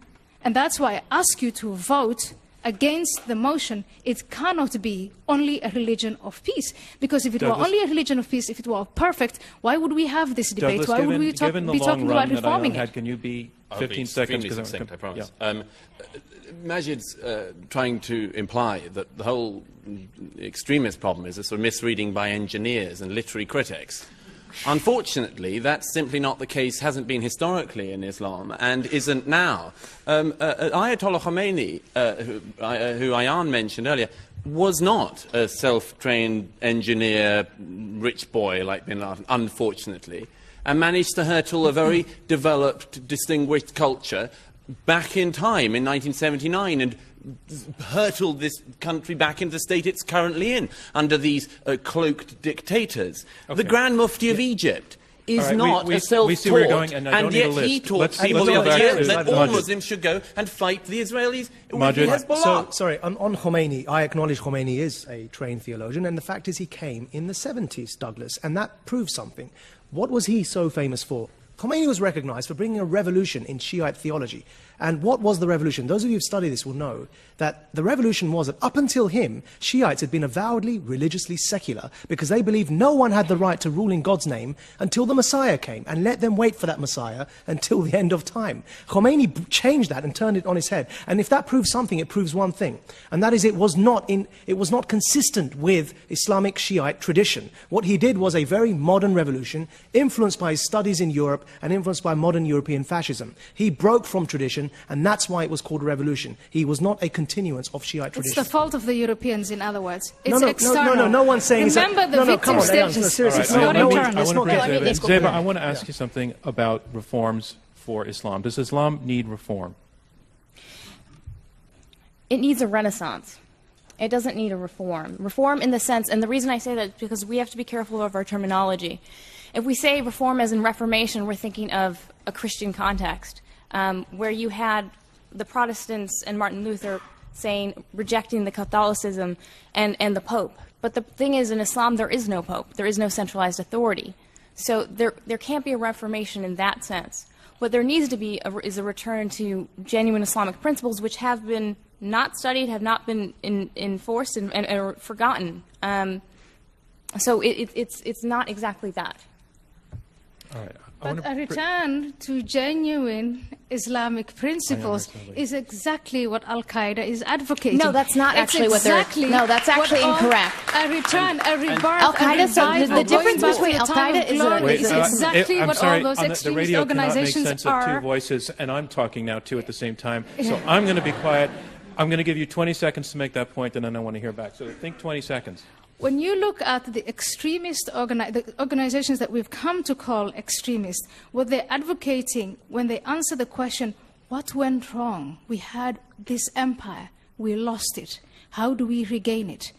that's why I ask you to vote against the motion. It cannot be only a religion of peace. Because if it were only a religion of peace, if it were perfect, why would we have this debate? Douglas, why would we be talking about reforming it? Can you be 15 I'll seconds? Be succinct, I promise. Yeah. Majid's trying to imply that the whole extremist problem is a sort of misreading by engineers and literary critics. Unfortunately, that's simply not the case, hasn't been historically in Islam, and isn't now. Ayatollah Khomeini, who Ayan mentioned earlier, was not a self-trained engineer, rich boy like Bin Laden, unfortunately, and managed to hurtle a very developed, distinguished culture back in time in 1979 and hurtled this country back into the state it's currently in under these cloaked dictators. Okay. The Grand Mufti of Egypt is right, not a self-taught, and yet he taught people the idea that all Muslims should go and fight the Israelis with the Hezbollah. So, sorry, on Khomeini, I acknowledge Khomeini is a trained theologian, and the fact is he came in the 70s, Douglas, and that proves something. What was he so famous for? Khomeini was recognized for bringing a revolution in Shiite theology. And what was the revolution? Those of you who've studied this will know that the revolution was that up until him, Shiites had been avowedly religiously secular because they believed no one had the right to rule in God's name until the Messiah came, and let them wait for that Messiah until the end of time. Khomeini changed that and turned it on its head. And if that proves something, it proves one thing, and that is it was not consistent with Islamic Shiite tradition. What he did was a very modern revolution, influenced by his studies in Europe and influenced by modern European fascism. He broke from tradition, and that's why it was called a revolution. He was not a continuance of Shiite tradition. It's the fault of the Europeans, in other words. It's external. No one's saying Remember the victim status. Seriously, It's not internal. Zeba, I want to ask you something about reforms for Islam. Does Islam need reform? It needs a renaissance. It doesn't need a reform. Reform in the sense, and the reason I say that is because we have to be careful of our terminology. If we say reform as in Reformation, we're thinking of a Christian context, where you had the Protestants and Martin Luther saying, rejecting the Catholicism and the Pope. But the thing is, in Islam, there is no Pope. There is no centralized authority. So there can't be a reformation in that sense. What there needs to be is a return to genuine Islamic principles, which have been not studied, have not been enforced, and are forgotten. So it's not exactly that. All right. But a return to genuine Islamic principles is exactly what Al-Qaeda is advocating. No, that's not actually what they're... No, that's actually incorrect. A return, a rebirth, Al-Qaeda, so the difference between Al-Qaeda is exactly what all those extremist organizations are. The radio cannot make sense of two voices, and I'm talking now, too, at the same time. So Yeah. I'm going to be quiet. I'm going to give you 20 seconds to make that point, and then I want to hear back. So think 20 seconds. When you look at the extremist the organizations that we've come to call extremist, what they're advocating when they answer the question, what went wrong? We had this empire, we lost it. How do we regain it?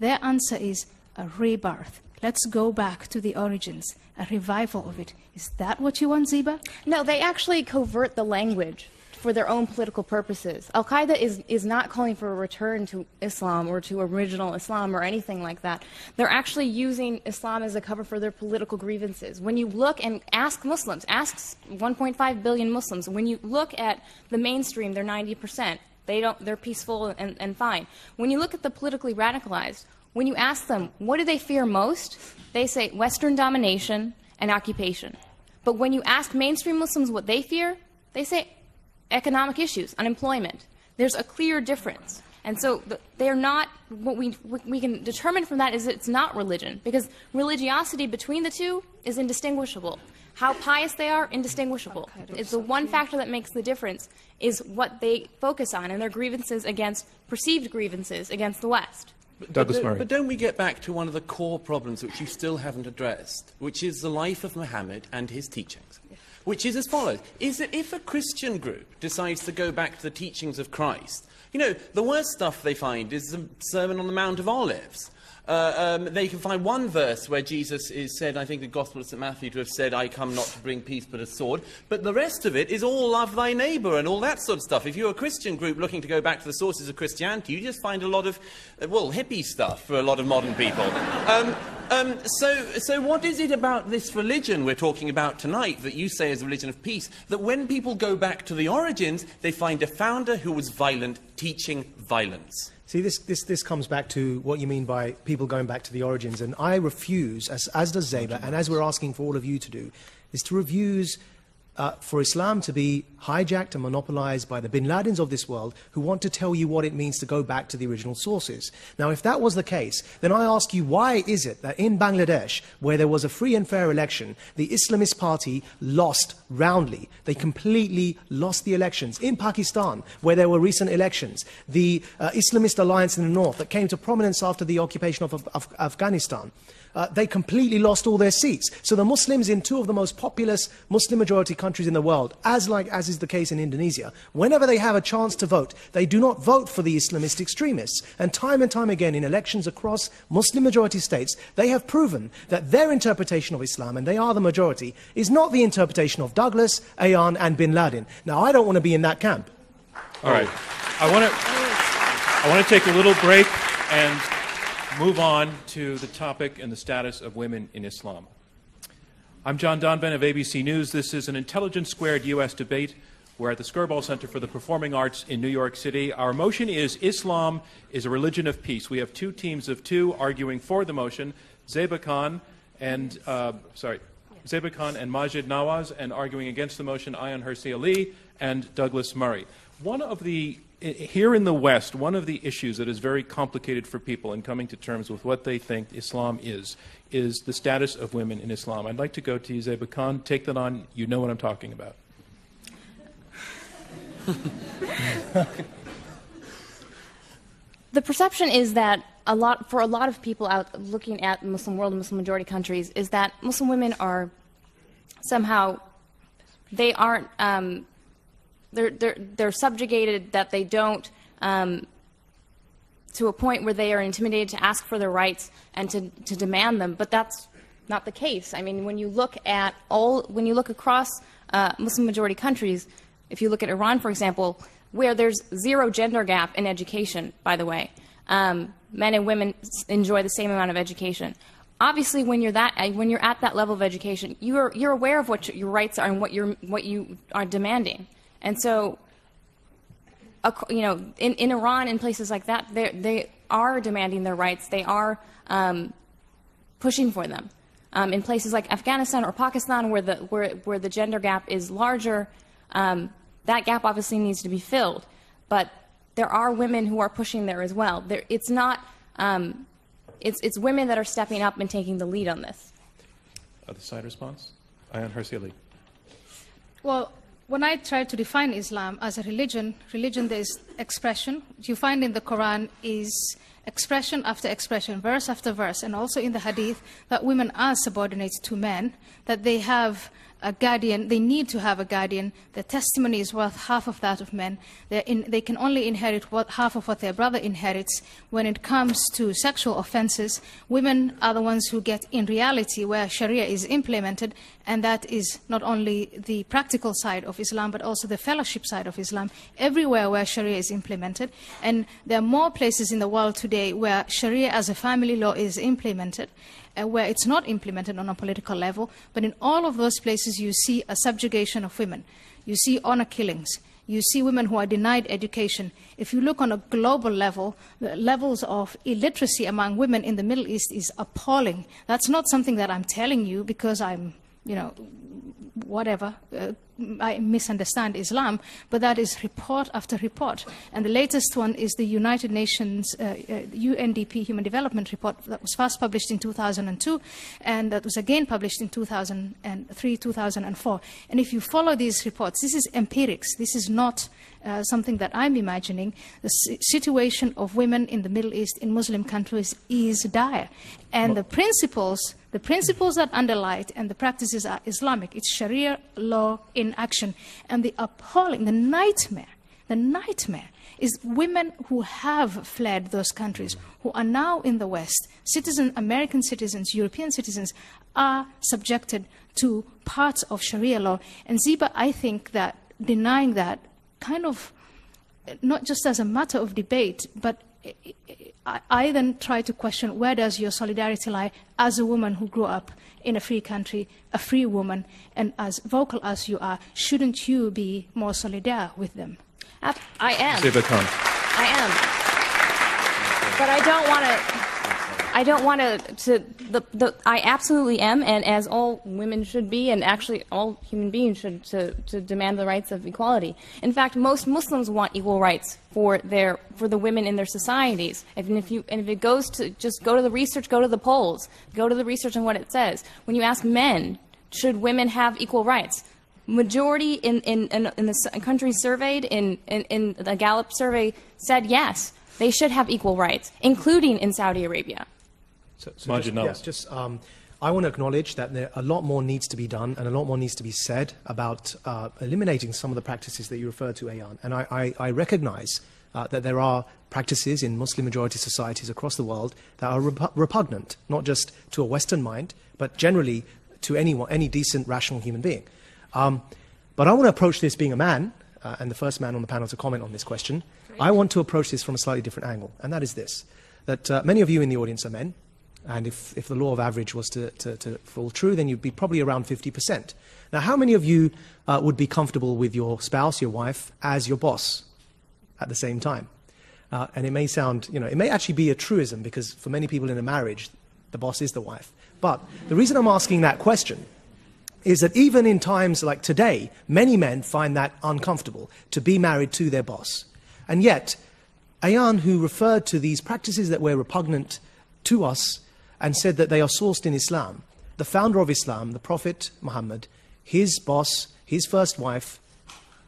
Their answer is a rebirth. Let's go back to the origins, a revival of it. Is that what you want, Zeba? No, they actually covert the language for their own political purposes. Al-Qaeda is not calling for a return to Islam or to original Islam or anything like that. They're actually using Islam as a cover for their political grievances. When you look and ask Muslims, ask 1.5 billion Muslims, when you look at the mainstream, they're 90%. They're peaceful and fine. When you look at the politically radicalized, when you ask them, what do they fear most? They say Western domination and occupation. But when you ask mainstream Muslims what they fear, they say economic issues, unemployment. There's a clear difference. And so they're not, what we can determine from that is that it's not religion, because religiosity between the two is indistinguishable. How pious they are, indistinguishable. It's the one factor that makes the difference is what they focus on and their grievances against, perceived grievances against the West. Douglas Murray. But don't we get back to one of the core problems which you still haven't addressed, which is the life of Muhammad and his teachings, which is as follows. Is that if a Christian group decides to go back to the teachings of Christ, you know, the worst stuff they find is the Sermon on the Mount of Olives. They can find one verse where Jesus is said, I think the Gospel of St. Matthew, to have said, I come not to bring peace but a sword. But the rest of it is all love thy neighbour and all that sort of stuff. If you're a Christian group looking to go back to the sources of Christianity, you just find a lot of, well, hippie stuff for a lot of modern people. So what is it about this religion we're talking about tonight that you say is a religion of peace, that when people go back to the origins, they find a founder who was violent, teaching violence? See, this comes back to what you mean by people going back to the origins. And I refuse, as does Zeba, and as we're asking for all of you to do, is to refuse for Islam to be hijacked and monopolized by the bin Ladens of this world who want to tell you what it means to go back to the original sources. Now, if that was the case, then I ask you, why is it that in Bangladesh, where there was a free and fair election, the Islamist party lost roundly? They completely lost the elections. In Pakistan, where there were recent elections, the Islamist alliance in the north that came to prominence after the occupation of Afghanistan, they completely lost all their seats. So the Muslims in two of the most populous Muslim-majority countries in the world, as is the case in Indonesia, whenever they have a chance to vote, they do not vote for the Islamist extremists. And time again in elections across Muslim-majority states, they have proven that their interpretation of Islam, and they are the majority, is not the interpretation of Douglas, Ayan, and bin Laden. Now, I don't want to be in that camp. All right. I want to take a little break and move on to the topic and the status of women in Islam. I'm John Donvan of ABC News. This is an Intelligence Squared U.S. debate. We're at the Skirball Center for the Performing Arts in New York City. Our motion is Islam is a religion of peace. We have two teams of two arguing for the motion, Zeba Khan and Majid Nawaz, and arguing against the motion, Ayan Hirsi Ali and Douglas Murray. Here in the West, one of the issues that is very complicated for people in coming to terms with what they think Islam is the status of women in Islam. I'd like to go to you, Zeba Khan. Take that on. You know what I'm talking about. The perception is that for a lot of people out looking at the Muslim world and Muslim majority countries is that Muslim women are somehow, they aren't, they're subjugated, that they don't, to a point where they are intimidated to ask for their rights and to demand them. But that's not the case. I mean, when you look across Muslim majority countries, if you look at Iran, for example, where there's zero gender gap in education, by the way, men and women enjoy the same amount of education. Obviously, when you're at that level of education, you're aware of what your rights are and what you are demanding. And so, you know, in Iran and places like that, they are demanding their rights. They are pushing for them. In places like Afghanistan or Pakistan, where the gender gap is larger, that gap obviously needs to be filled. But there are women who are pushing there as well. It's not. It's women that are stepping up and taking the lead on this. Other side response? Ayan Hirsi Ali. Well, when I try to define Islam as a religion there is expression. What you find in the Quran is expression after expression, verse after verse, and also in the Hadith that women are subordinate to men, that they have a guardian, they need to have a guardian. Their testimony is worth half of that of men. They can only inherit half of what their brother inherits. When it comes to sexual offenses, women are the ones who get, in reality, where Sharia is implemented, and that is not only the practical side of Islam, but also the fellowship side of Islam, everywhere where Sharia is implemented. And there are more places in the world today where Sharia as a family law is implemented, where it's not implemented on a political level, but in all of those places you see a subjugation of women. You see honor killings. You see women who are denied education. If you look on a global level, the levels of illiteracy among women in the Middle East is appalling. That's not something that I'm telling you because I'm, you know, whatever, I misunderstand Islam, but that is report after report. And the latest one is the United Nations UNDP Human Development Report that was first published in 2002, and that was again published in 2003, 2004. And if you follow these reports, this is empirics. This is not something that I'm imagining. The situation of women in the Middle East, in Muslim countries, is dire. And the principles that underlie it and the practices are Islamic. It's Sharia law in action. And the appalling, the nightmare is women who have fled those countries, who are now in the West, American citizens, European citizens, are subjected to parts of Sharia law. And Ziba, I think that denying that, kind of, not just as a matter of debate, but I then try to question, where does your solidarity lie as a woman who grew up in a free country, a free woman, and as vocal as you are, shouldn't you be more solidar with them? I am. Ziba Khan. I am. But I absolutely am, and as all women should be, and actually all human beings should, to demand the rights of equality. In fact, most Muslims want equal rights for the women in their societies. And if it goes to, just go to the research, go to the polls, go to the research on what it says. When you ask men, should women have equal rights? Majority in the countries surveyed in the Gallup survey said yes, they should have equal rights, including in Saudi Arabia. I want to acknowledge that a lot more needs to be done and a lot more needs to be said about eliminating some of the practices that you referred to, Ayan. And I recognize that there are practices in Muslim-majority societies across the world that are repugnant, not just to a Western mind, but generally to any decent, rational human being. But I want to approach this being a man, and the first man on the panel to comment on this question. Great. I want to approach this from a slightly different angle, and that is this, that many of you in the audience are men, and if the law of average was to fall true, then you'd be probably around 50%. Now, how many of you would be comfortable with your spouse, your wife, as your boss at the same time? And it may sound, it may actually be a truism, because for many people in a marriage, the boss is the wife. But the reason I'm asking that question is that even in times like today, many men find that uncomfortable, to be married to their boss. And yet, Ayan, who referred to these practices that were repugnant to us and said that they are sourced in Islam, the founder of Islam, the Prophet Muhammad, his boss, his first wife,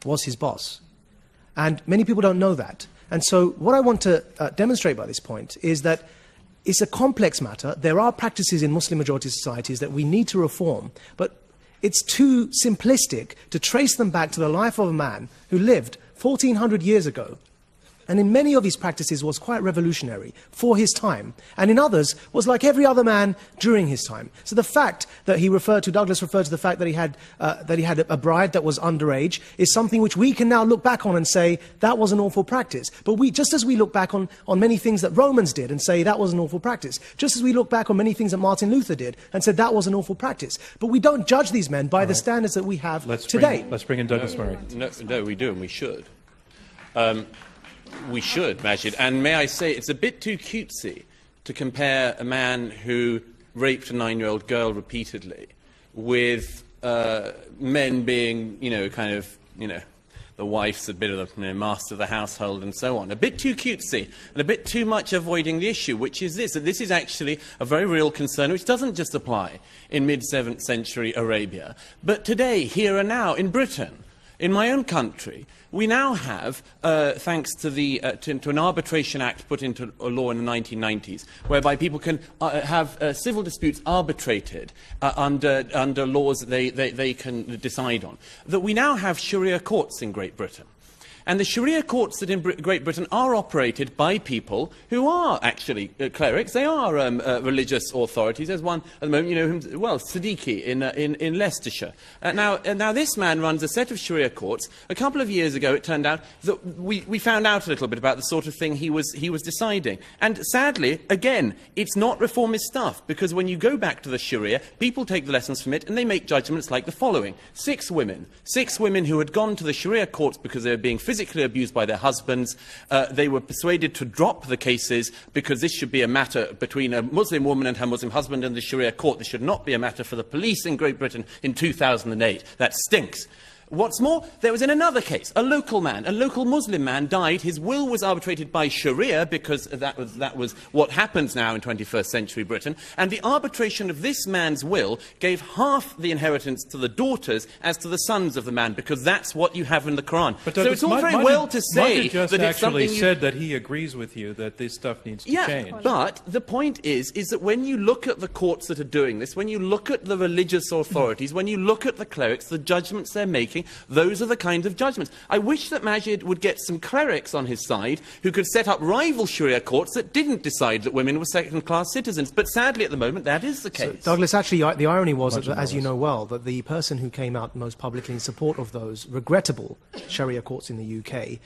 was his boss. And many people don't know that. And so what I want to demonstrate by this point is that it's a complex matter. There are practices in Muslim-majority societies that we need to reform, but it's too simplistic to trace them back to the life of a man who lived 1400 years ago, and in many of his practices was quite revolutionary for his time, and in others was like every other man during his time. So the fact that Douglas referred to the fact that he had a bride that was underage is something which we can now look back on and say that was an awful practice. But just as we look back on many things that Romans did and say that was an awful practice, just as we look back on many things that Martin Luther did and said that was an awful practice. But we don't judge these men by the standards that we have today. Let's bring in Douglas Murray. No, we do, and we should. We should, Majid. And may I say, it's a bit too cutesy to compare a man who raped a 9-year-old girl repeatedly with men being, the wife's a bit of the master of the household and so on. A bit too cutesy and a bit too much avoiding the issue, which is this, that this is actually a very real concern which doesn't just apply in mid-7th century Arabia, but today, here and now, in Britain. In my own country, we now have, thanks to an arbitration act put into a law in the 1990s, whereby people can have civil disputes arbitrated under laws that they can decide on, that we now have Sharia courts in Great Britain. And the Sharia courts that in Great Britain are operated by people who are actually clerics. They are religious authorities. There's one at the moment, Siddiqui in Leicestershire. Now this man runs a set of Sharia courts. A couple of years ago, it turned out that we found out a little bit about the sort of thing he was deciding. And sadly, again, it's not reformist stuff, because when you go back to the Sharia, people take the lessons from it and they make judgments like the following. 6 women who had gone to the Sharia courts because they were being physically abused by their husbands. They were persuaded to drop the cases because this should be a matter between a Muslim woman and her Muslim husband and the Sharia court. This should not be a matter for the police in Great Britain in 2008. That stinks. What's more, there was in another case, a local Muslim man died. His will was arbitrated by Sharia because that was what happens now in 21st century Britain. And the arbitration of this man's will gave half the inheritance to the daughters as to the sons of the man, because that's what you have in the Quran. But so it's all very well to say just that it's actually something said that he agrees with you that this stuff needs to change. But the point is that when you look at the courts that are doing this, when you look at the religious authorities, when you look at the clerics, the judgments they're making, those are the kinds of judgments. I wish that Majid would get some clerics on his side who could set up rival Sharia courts that didn't decide that women were second-class citizens. But sadly, at the moment, that is the case. So, Douglas, actually, the irony was, that, as you know well, that the person who came out most publicly in support of those regrettable Sharia courts in the UK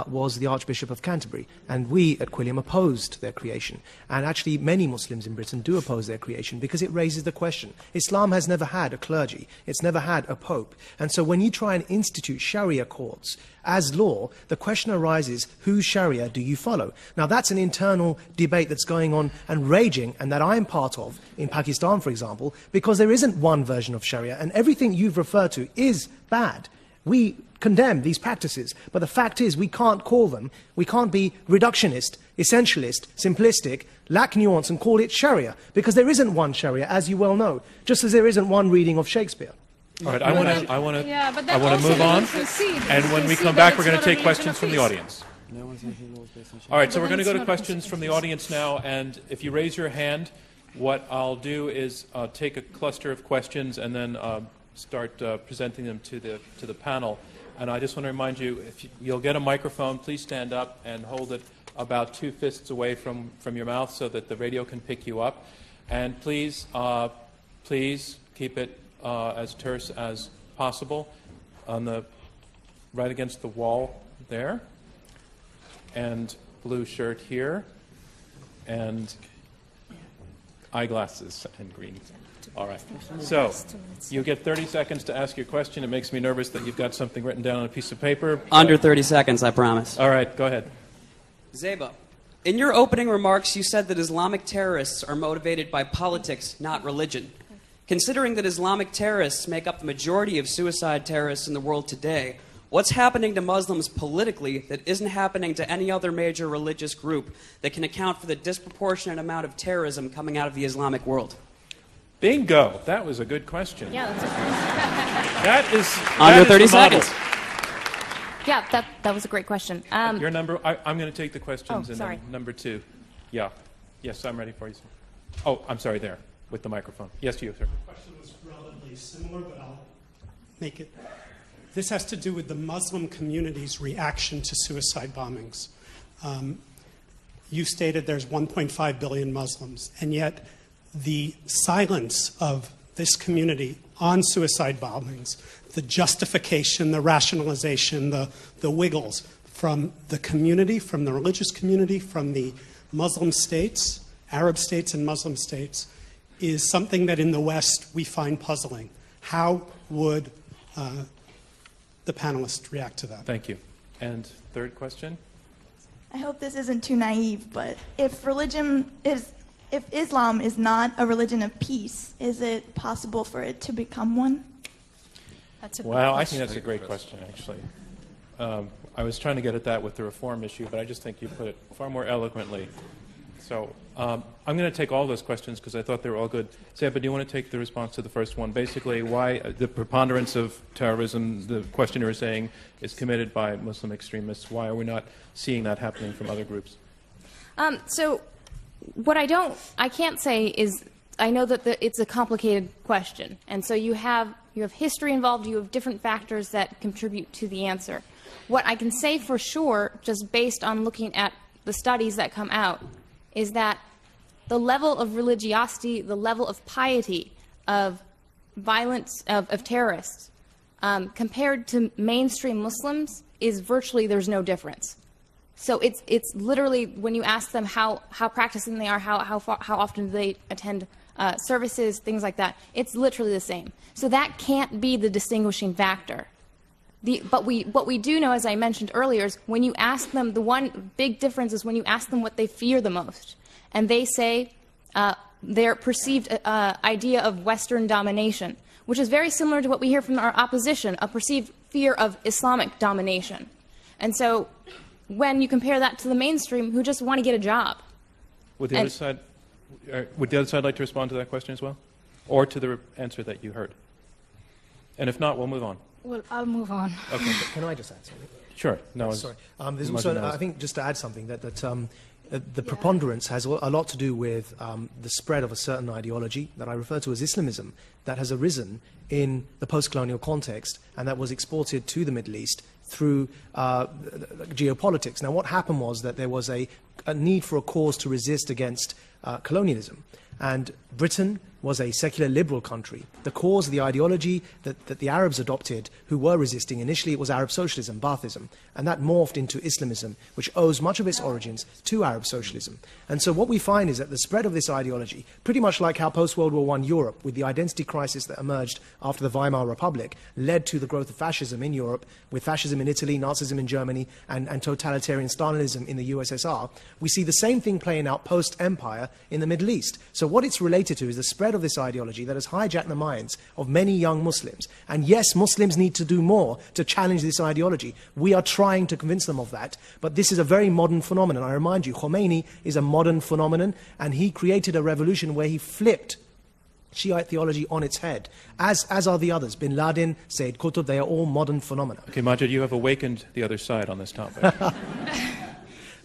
was the Archbishop of Canterbury, and we at Quilliam opposed their creation. And actually many Muslims in Britain do oppose their creation because it raises the question. Islam has never had a clergy, it's never had a pope, and so when you try and institute Sharia courts as law, the question arises, whose Sharia do you follow? Now that's an internal debate that's going on and raging, and that I'm part of in Pakistan, for example, because there isn't one version of Sharia, and everything you've referred to is bad. We condemn these practices, but the fact is we can't be reductionist, essentialist, simplistic, lack nuance and call it Sharia, because there isn't one Sharia, as you well know, just as there isn't one reading of Shakespeare. All right, I want to move on, and when we come back, we're going to take questions from the audience. All right, so we're going to go to questions from the audience now, and if you raise your hand, what I'll do is take a cluster of questions and then start presenting them to the panel. And I just want to remind you, if you'll get a microphone, please stand up and hold it about 2 fists away from your mouth so that the radio can pick you up. And please keep it as terse as possible right against the wall there. And blue shirt here. And eyeglasses and green. All right. So you get 30 seconds to ask your question. It makes me nervous that you've got something written down on a piece of paper. Under 30 seconds, I promise. All right, go ahead. Zeba, in your opening remarks, you said that Islamic terrorists are motivated by politics, not religion. Considering that Islamic terrorists make up the majority of suicide terrorists in the world today, what's happening to Muslims politically that isn't happening to any other major religious group that can account for the disproportionate amount of terrorism coming out of the Islamic world? Bingo. That was a good question. Yeah, that's that is under 30 seconds. Yeah, that was a great question. Your number. I'm going to take the questions. Sorry. Then number 2. Yeah. Yes, I'm ready for you, sir. Oh, I'm sorry. There, with the microphone. Yes, you, sir. The question was relatively similar, but I'll make it. This has to do with the Muslim community's reaction to suicide bombings. You stated there's 1.5 billion Muslims, and yet the silence of this community on suicide bombings, the justification, the rationalization, the wiggles from the community, from the religious community, from the Muslim states, Arab states and Muslim states, is something that in the West we find puzzling. How would the panelists react to that? Thank you. And third question? I hope this isn't too naive, but if Islam is not a religion of peace, is it possible for it to become one? That's a I think that's a great question, actually. I was trying to get at that with the reform issue, but I just think you put it far more eloquently. So I'm going to take all those questions because I thought they were all good. Zeba, do you want to take the response to the first one? Basically, why the preponderance of terrorism, the questioner is saying, is committed by Muslim extremists. Why are we not seeing that happening from other groups? So what I can't say is, I know that it's a complicated question. And so you have history involved, you have different factors that contribute to the answer. What I can say for sure, just based on looking at the studies that come out, is that the level of religiosity, the level of piety of violence, of terrorists, compared to mainstream Muslims, is virtually, there's no difference. So it's literally, when you ask them how practicing they are, how often do they attend services, things like that, it's literally the same. So that can't be the distinguishing factor. But what we do know, as I mentioned earlier, is when you ask them, the one big difference is when you ask them what they fear the most. And they say their perceived idea of Western domination, which is very similar to what we hear from our opposition, a perceived fear of Islamic domination. And so when you compare that to the mainstream who just want to get a job. Would the other side like to respond to that question as well? Or to the answer that you heard? And if not, we'll move on. Well, I'll move on. Okay. Can I just add something? Sure. No, Sorry. There's also, I think, just to add something, that the preponderance has a lot to do with the spread of a certain ideology that I refer to as Islamism that has arisen in the post-colonial context and that was exported to the Middle East through geopolitics. Now, what happened was that there was a need for a cause to resist against colonialism. And Britain was a secular liberal country. The cause, the ideology that the Arabs adopted, who were resisting, initially it was Arab socialism, Baathism, and that morphed into Islamism, which owes much of its origins to Arab socialism. And so what we find is that the spread of this ideology, pretty much like how post-World War I Europe, with the identity crisis that emerged after the Weimar Republic, led to the growth of fascism in Europe, with fascism in Italy, Nazism in Germany, and totalitarian Stalinism in the USSR, we see the same thing playing out post-empire in the Middle East. So what it's related to is the spread of this ideology that has hijacked the minds of many young Muslims. And yes, Muslims need to do more to challenge this ideology. We are trying to convince them of that. But this is a very modern phenomenon. I remind you, Khomeini is a modern phenomenon, and he created a revolution where he flipped Shiite theology on its head, as are the others. Bin Laden, Sayyid Qutb, they are all modern phenomena. Okay, Majid, you have awakened the other side on this topic.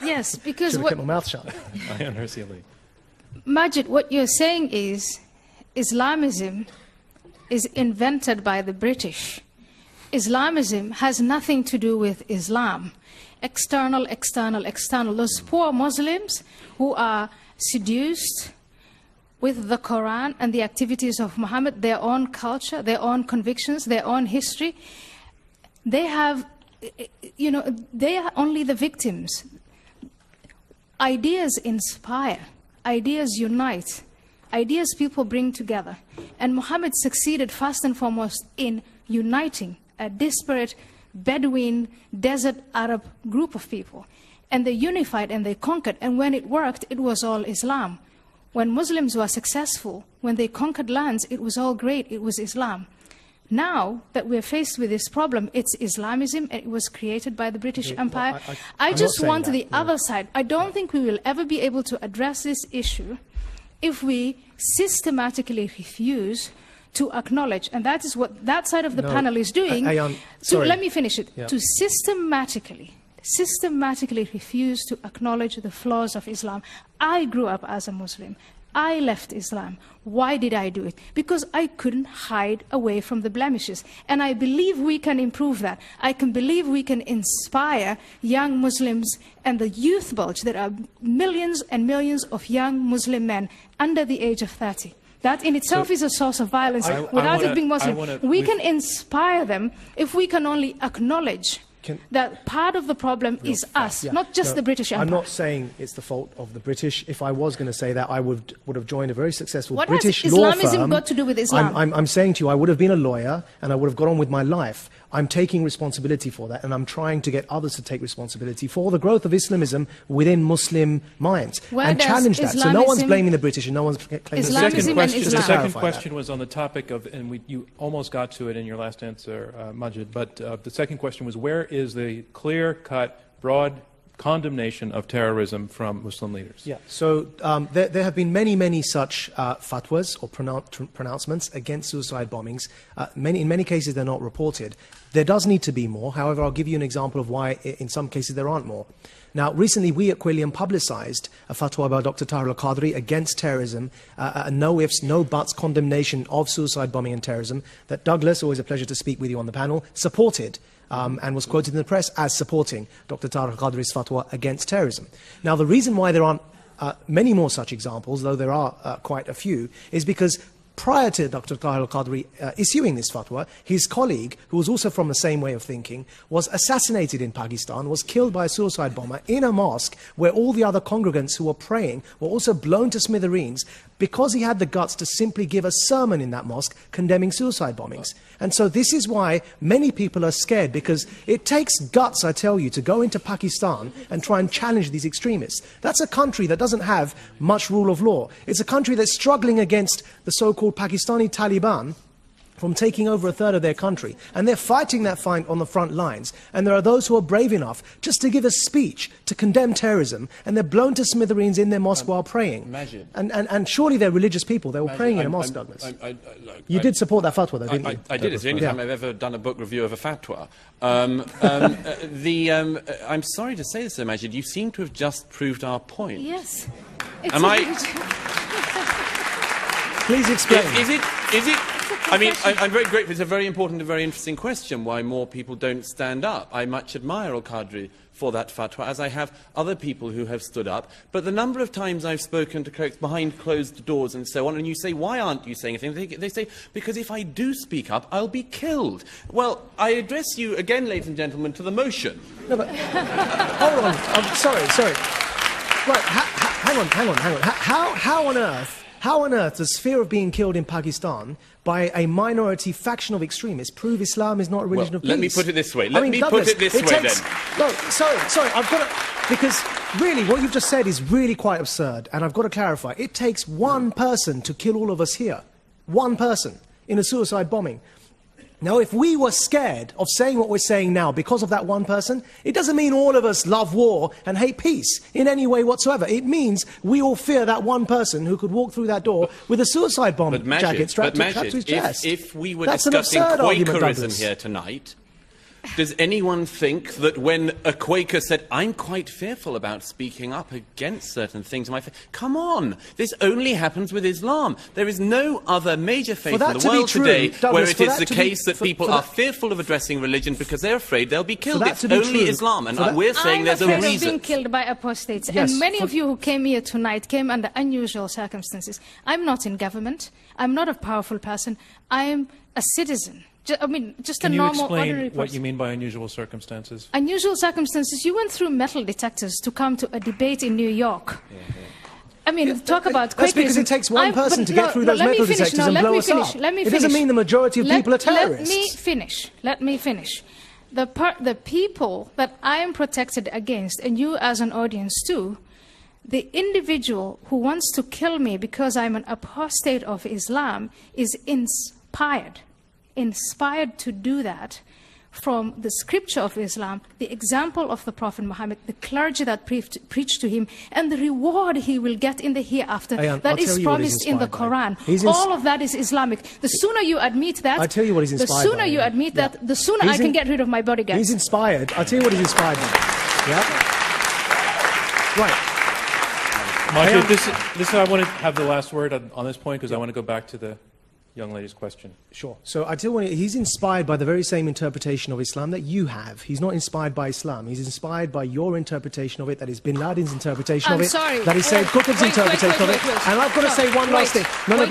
Yes, because Should have kept my mouth shut. I understand. Majid, what you're saying is Islamism is invented by the British. Islamism has nothing to do with Islam. External, external, external. Those poor Muslims who are seduced with the Quran and the activities of Muhammad, their own culture, their own convictions, their own history, they have, they are only the victims. Ideas inspire. Ideas unite. Ideas people bring together. And Muhammad succeeded first and foremost in uniting a disparate Bedouin desert Arab group of people. And they unified and they conquered. And when it worked, it was all Islam. When Muslims were successful, when they conquered lands, it was all great. It was Islam. Now that we're faced with this problem, it's Islamism, and it was created by the British Empire. Well, I just want the other side. I don't think we will ever be able to address this issue if we systematically refuse to acknowledge, and that is what that side of the panel is doing. Let me finish it. Yeah. To systematically refuse to acknowledge the flaws of Islam. I grew up as a Muslim. I left Islam. Why did I do it? Because I couldn't hide away from the blemishes. And I believe we can improve that. I can believe we can inspire young Muslims and the youth bulge. There are millions and millions of young Muslim men under the age of 30. That in itself is a source of violence without it being Muslim. We can inspire them if we can only acknowledge that part of the problem is us, not just the British Empire. I'm not saying it's the fault of the British. If I was going to say that, I would have joined a very successful British law firm. What has Islamism got to do with Islam? I'm saying to you, I would have been a lawyer and I would have got on with my life. I'm taking responsibility for that, and I'm trying to get others to take responsibility for the growth of Islamism within Muslim minds and challenge that. So no one's blaming the British and no one's claiming the second question was on the topic of, and you almost got to it in your last answer, Majid, but the second question was, where is the clear-cut, broad condemnation of terrorism from Muslim leaders? Yeah, so there have been many such fatwas or pronouncements against suicide bombings. In many cases, they're not reported. There does need to be more. However, I'll give you an example of why in some cases there aren't more. Now, recently we at Quilliam publicized a fatwa by Dr. Tahir al-Qadri against terrorism, a no ifs, no buts condemnation of suicide bombing and terrorism that Douglas, always a pleasure to speak with you on the panel, supported. And was quoted in the press as supporting Dr. Tahir al-Qadri's fatwa against terrorism. Now, the reason why there aren't many more such examples, though there are quite a few, is because prior to Dr. Tahir al-Qadri issuing this fatwa, his colleague, who was also from the same way of thinking, was assassinated in Pakistan, was killed by a suicide bomber in a mosque where all the other congregants who were praying were also blown to smithereens because he had the guts to simply give a sermon in that mosque condemning suicide bombings. And so this is why many people are scared, because it takes guts, I tell you, to go into Pakistan and try and challenge these extremists. That's a country that doesn't have much rule of law. It's a country that's struggling against the so-called Pakistani Taliban, from taking over a third of their country, and they're fighting that fight on the front lines, and there are those who are brave enough just to give a speech to condemn terrorism, and they're blown to smithereens in their mosque while praying. Majid. And surely they're religious people. They were praying in a mosque, Douglas. You did support that fatwa, though, didn't you? I did. It's the only time I've ever done a book review of a fatwa. I'm sorry to say this, Sir Majid, you seem to have just proved our point. Yes. Please explain. Is it? I mean, I'm very grateful. It's a very important and very interesting question, why more people don't stand up. I much admire Al-Qadri for that fatwa, as I have other people who have stood up. But the number of times I've spoken to clerics behind closed doors and so on, and you say, why aren't you saying anything? They say, because if I do speak up, I'll be killed. Well, I address you again, ladies and gentlemen, to the motion. No, but hold on. I'm sorry. Right, hang on. How on earth does fear of being killed in Pakistan by a minority faction of extremists prove Islam is not a religion of peace? Let me put it this way. Let me put it this way, then. No, sorry, I've got to... Because, really, what you've just said is really quite absurd, and I've got to clarify. It takes one person to kill all of us here. One person in a suicide bombing. Now, if we were scared of saying what we're saying now because of that one person, it doesn't mean all of us love war and hate peace in any way whatsoever. It means we all fear that one person who could walk through that door with a suicide bomb jacket strapped to his chest. If we were That's discussing argument, Quakerism here tonight, does anyone think that when a Quaker said, I'm quite fearful about speaking up against certain things in my faith, come on, this only happens with Islam. There is no other major faith in the world today where it is the case that people are fearful of addressing religion because they're afraid they'll be killed. It's only Islam, and we're saying there's a reason. I'm afraid of being killed by apostates, and many of you who came here tonight came under unusual circumstances. I'm not in government. I'm not a powerful person. I'm a citizen. I mean, just a normal, ordinary person. Can you explain what you mean by unusual circumstances? Unusual circumstances. You went through metal detectors to come to a debate in New York. I mean, talk about Quakerism. That's because it takes one person to get through those metal detectors and blow us up. It doesn't mean the majority of people are terrorists. Let me finish. The people that I am protected against, and you as an audience too, the individual who wants to kill me because I'm an apostate of Islam is inspired to do that from the scripture of Islam, the example of the Prophet Muhammad, the clergy that preached to him, and the reward he will get in the hereafter that is promised in the Quran. All of that is Islamic. The sooner you admit that, I'll tell you what he's inspired the sooner you admit that, the sooner I can get rid of my bodyguards. He's inspired. I'll tell you what he's inspired by. Yeah? Right. Majid, this I want to have the last word on this point because I want to go back to the young lady's question. Sure. So I tell you what, he's inspired by the very same interpretation of Islam that you have. He's not inspired by Islam. He's inspired by your interpretation of it, that is Bin Laden's interpretation of it, that is Sayyid Qutb's interpretation of it. And I've got to say one last thing. I've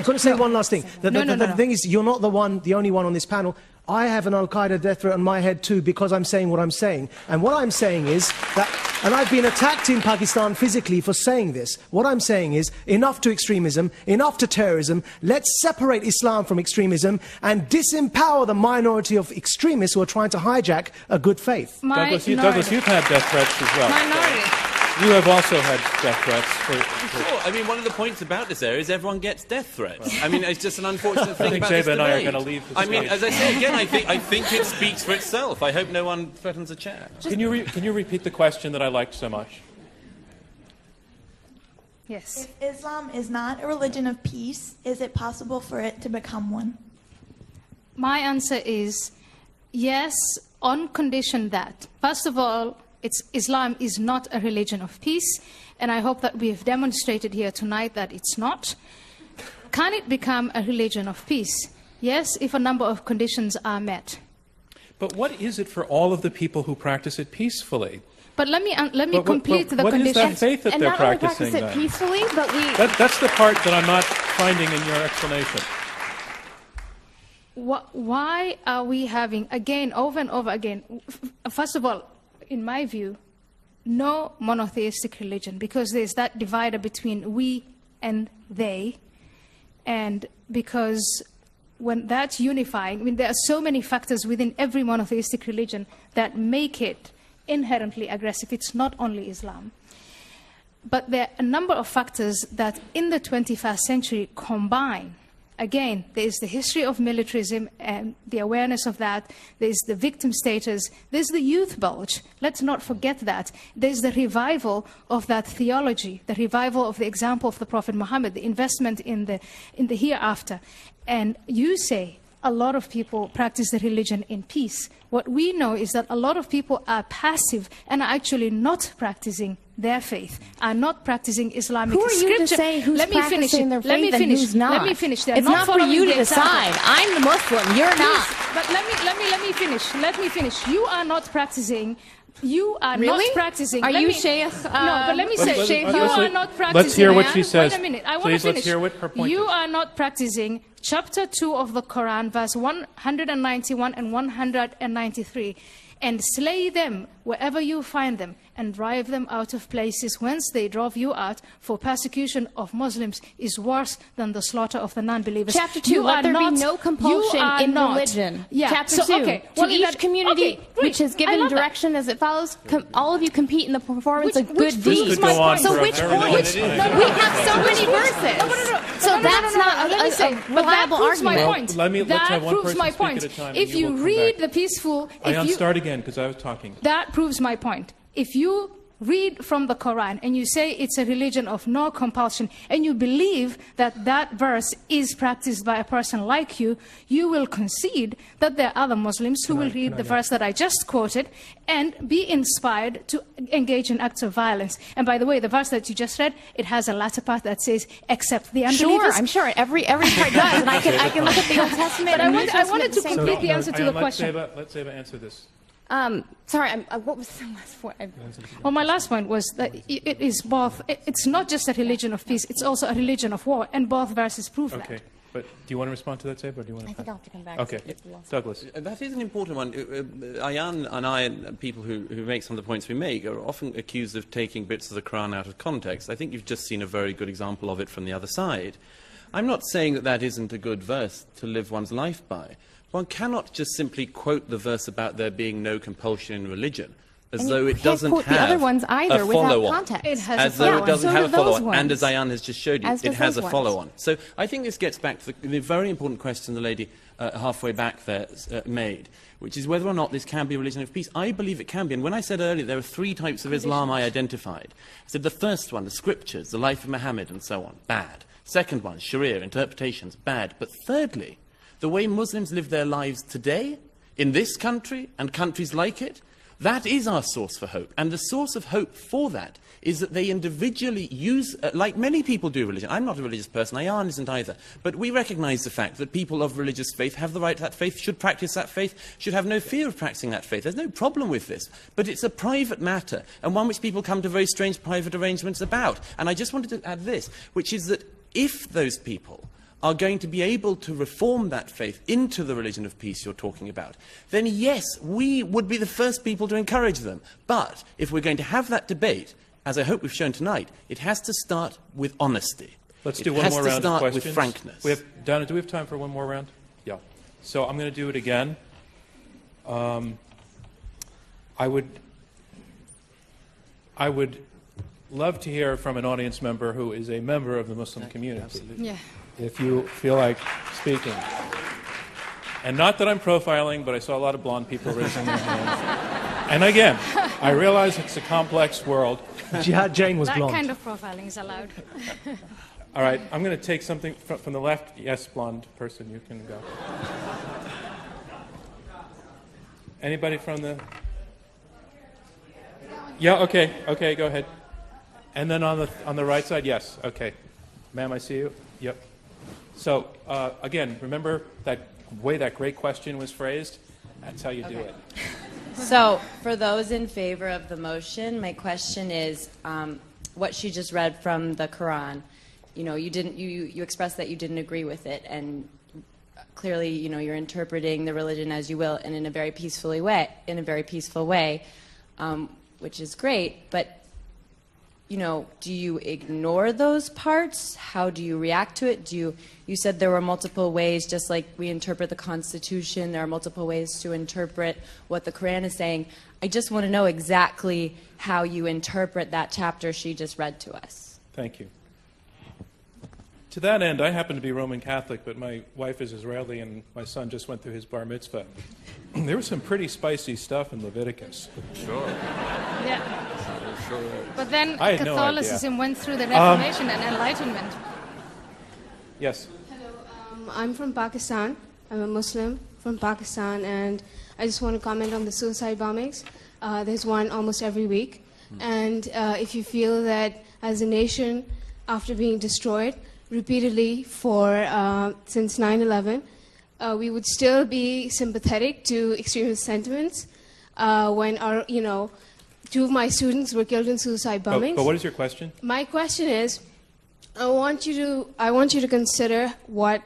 got to say one last thing. The thing is, you're not the only one on this panel. I have an Al-Qaeda death threat on my head too because I'm saying what I'm saying. And what I'm saying is that, and I've been attacked in Pakistan physically for saying this, what I'm saying is enough to extremism, enough to terrorism, let's separate Islam from extremism and disempower the minority of extremists who are trying to hijack a good faith. Douglas, you've had death threats as well. Minority. You have also had death threats. Sure. I mean, one of the points about this area is everyone gets death threats. I mean, it's just an unfortunate thing about this debate. I think Sheba and I are going to leave the I mean, as I say again, I think it speaks for itself. I hope no one threatens a chair. Can you repeat the question that I liked so much? Yes. If Islam is not a religion of peace, is it possible for it to become one? My answer is yes, on condition that, first of all, Islam is not a religion of peace, and I hope that we have demonstrated here tonight that it's not. Can it become a religion of peace? Yes, if a number of conditions are met. But what is it for all of the people who practice it peacefully? But let me complete the conditions. What is that faith that they're practicing practice it peacefully, but that's the part that I'm not finding in your explanation. Why are we having, again, over and over again, first of all, in my view, no monotheistic religion, because there's that divider between we and they, and because when that's unifying, I mean, there are so many factors within every monotheistic religion that make it inherently aggressive. It's not only Islam. But there are a number of factors that in the 21st century combine Again, there is the history of militarism and the awareness of that. There is the victim status. There's the youth bulge. Let's not forget that. There's the revival of that theology, the revival of the example of the Prophet Muhammad, the investment in the hereafter. And you say a lot of people practice the religion in peace. What we know is that a lot of people are passive and are actually not practicing their faith, are not practicing Islamic Who are you scripture. to say who's practicing their faith and who's not? Let me finish. It's not for you to decide. I'm the Muslim. You're not. But let me finish. Let me finish. You are not practicing. You are not practicing. Are you Sheikh? No, but let me say, Sheikh, you are not practicing. Let's hear what she says. Wait a minute. I want to Please, finish. let's hear what her point You is. are not practicing chapter 2 of the Quran, verse 191 and 193. And slay them wherever you find them, and drive them out of places whence they drove you out, for persecution of Muslims is worse than the slaughter of the non-believers. Chapter 2, let there be no compulsion in religion. Yeah. Chapter 2, okay. to each community which has given direction as it follows, all of you compete in the performance of good deeds. could go on So for a which very long point? time. We have so many verses. So that's not a reliable argument. Point. Let's have one proves person my speak point. at a time, and If you you will come read back. the peaceful, Start again, because I was talking. that proves my point. If you read from the Quran and you say it's a religion of no compulsion, and you believe that that verse is practiced by a person like you, you will concede that there are other Muslims who will read the verse that I just quoted and be inspired to engage in acts of violence. And by the way, the verse that you just read, it has a latter part that says, except the unbelievers. Sure, I'm sure every part does, and I can look at the Old Testament. But and I New Testament wanted at the to same complete time. the answer to the question. Let's Eva answer this. Sorry, what was the last point? Well, my last point was that it is both. It's not just a religion of peace; it's also a religion of war, and both verses prove that. Okay, but do you want to respond to that, Seba, or do you want to? I think I'll have to come back. Okay, Douglas. That is an important one. Ayan and I and people who make some of the points we make are often accused of taking bits of the Quran out of context. I think you've just seen a very good example of it from the other side. I'm not saying that that isn't a good verse to live one's life by. One cannot just simply quote the verse about there being no compulsion in religion as though it doesn't have the other ones either a without follow-on. context. It has As a though follow-on. it doesn't So have a do those follow-on. And as ones. Ayan has just showed you, As it does has a those ones. follow-on. So I think this gets back to the very important question the lady halfway back there made, which is whether or not this can be a religion of peace. I believe it can be. And when I said earlier there are three types of Islam I identified, I said the first one, the scriptures, the life of Muhammad and so on, bad. Second one, Sharia, interpretations, bad. But thirdly, the way Muslims live their lives today, in this country and countries like it, that is our source for hope. And the source of hope for that is that they individually use, like many people do religion. I'm not a religious person, Ayan isn't either. But we recognize the fact that people of religious faith have the right to that faith, should practice that faith, should have no fear of practicing that faith. There's no problem with this. But it's a private matter, and one which people come to very strange private arrangements about. And I just wanted to add this, which is that if those people are going to be able to reform that faith into the religion of peace you're talking about, then yes, we would be the first people to encourage them. But if we're going to have that debate, as I hope we've shown tonight, it has to start with honesty. Let's do one more round of questions. It has to start with frankness. Donna, do we have time for one more round? Yeah. So I'm going to do it again. I would love to hear from an audience member who is a member of the Muslim community. Absolutely. Yeah. If you feel like speaking. And not that I'm profiling, but I saw a lot of blonde people raising their hands. And again, I realize it's a complex world. Jane was blonde. That kind of profiling is allowed. All right, I'm going to take something from the left. Yes, blonde person, you can go. Anybody from the... Yeah, okay, go ahead. And then on the right side, yes, okay. Ma'am, I see you. Yep. So, again, remember that way that great question was phrased? That's how you do it. So, for those in favor of the motion, my question is, what she just read from the Quran. You know, you expressed that you didn't agree with it, and clearly, you know, you're interpreting the religion as you will, and in a very peaceful way, which is great. But you know, do you ignore those parts? How do you react to it? You said there were multiple ways, just like we interpret the Constitution, there are multiple ways to interpret what the Quran is saying. I just want to know exactly how you interpret that chapter she just read to us. Thank you. To that end, I happen to be Roman Catholic, but my wife is Israeli, and my son just went through his bar mitzvah. There was some pretty spicy stuff in Leviticus. Sure. Yeah. Sure. But then I had no Catholicism went through the Reformation and Enlightenment. Yes. Hello, I'm from Pakistan. I'm a Muslim from Pakistan, and I just want to comment on the suicide bombings. There's one almost every week. And if you feel that as a nation, after being destroyed repeatedly since 9/11, we would still be sympathetic to extremist sentiments when two of my students were killed in suicide bombings. But what is your question? My question is, I want you to consider what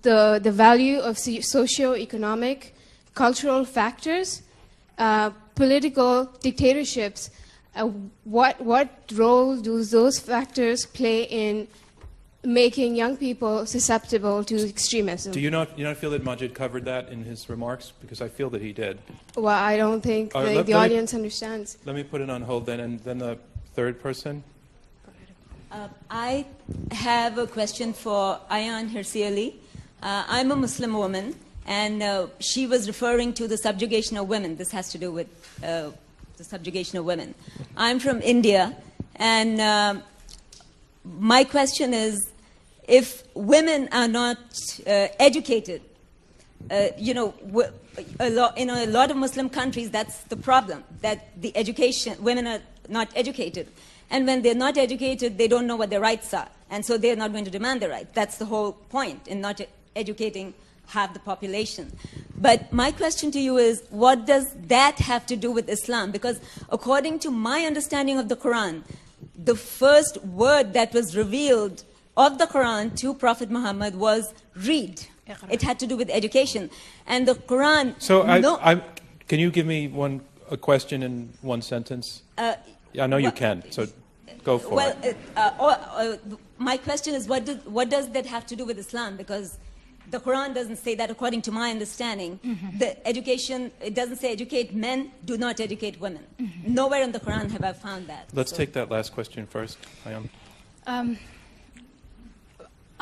the value of socio-economic, cultural factors, political dictatorships. What role do those factors play in making young people susceptible to extremism? Do you not feel that Majid covered that in his remarks? Because I feel that he did. Well, I don't think the audience understands. Let me put it on hold then, and then the third person. I have a question for Ayan Hirsi. I'm a Muslim woman, and she was referring to the subjugation of women. This has to do with the subjugation of women. I'm from India, and my question is, if women are not educated, in a lot of Muslim countries, that's the problem, that women are not educated. And when they're not educated, they don't know what their rights are. And so they're not going to demand their rights. That's the whole point in not educating half the population. But my question to you is, what does that have to do with Islam? Because according to my understanding of the Quran, the first word that was revealed of the Quran to Prophet Muhammad was read. It had to do with education. And the Quran... So can you give me a question in one sentence? I know you can, so go for it. My question is, what does that have to do with Islam? Because the Quran doesn't say that, according to my understanding. The education, it doesn't say educate men, do not educate women. Nowhere in the Quran have I found that. Let's take that last question first.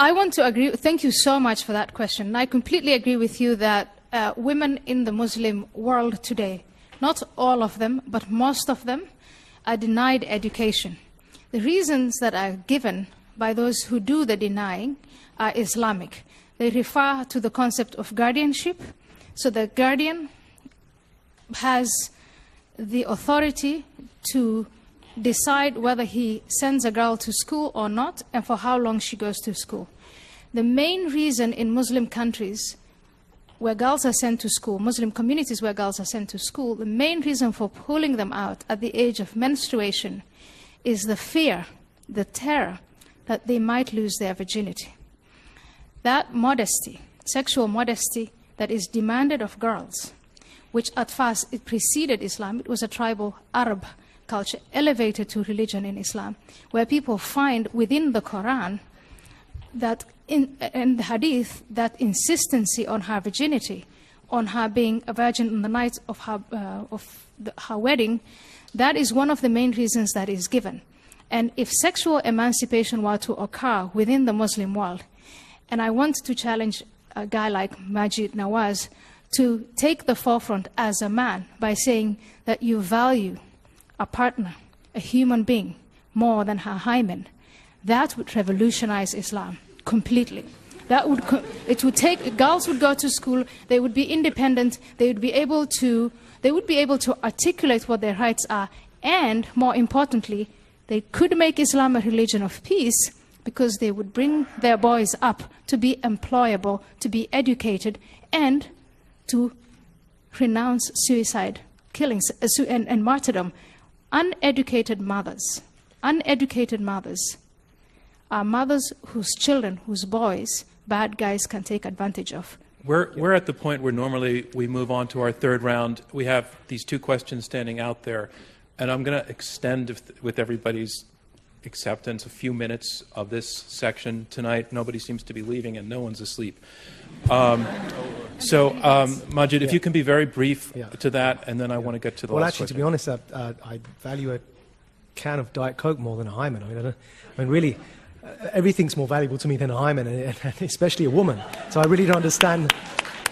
I want to agree. Thank you so much for that question. I completely agree with you that women in the Muslim world today, not all of them, but most of them, are denied education. The reasons that are given by those who do the denying are Islamic. They refer to the concept of guardianship. So the guardian has the authority to decide whether he sends a girl to school or not, and for how long she goes to school. The main reason in Muslim countries where girls are sent to school, Muslim communities where girls are sent to school, the main reason for pulling them out at the age of menstruation is the fear, the terror that they might lose their virginity. That modesty, sexual modesty that is demanded of girls, which at first it preceded Islam, it was a tribal Arab culture elevated to religion in Islam, where people find within the Quran that in the Hadith, that insistency on her virginity, on her being a virgin on the night of her wedding, that is one of the main reasons that is given. And if sexual emancipation were to occur within the Muslim world, and I want to challenge a guy like Majid Nawaz to take the forefront as a man by saying that you value a partner, a human being, more than her hymen, that would revolutionize Islam completely. It would take, girls would go to school, they would be independent, they would be able to articulate what their rights are, and more importantly, they could make Islam a religion of peace because they would bring their boys up to be employable, to be educated, and to renounce suicide, killings, and martyrdom. Uneducated mothers are mothers whose children, whose boys, bad guys can take advantage of. We're at the point where normally we move on to our third round. We have these two questions standing out there, and I'm going to extend, with everybody's acceptance, a few minutes of this section tonight. Nobody seems to be leaving, and no one's asleep. Majid, if you can be very brief to that, and then I want to get to the last question. To be honest, I value a can of Diet Coke more than a hymen. I mean, really, everything's more valuable to me than a hymen, and especially a woman. So I really don't understand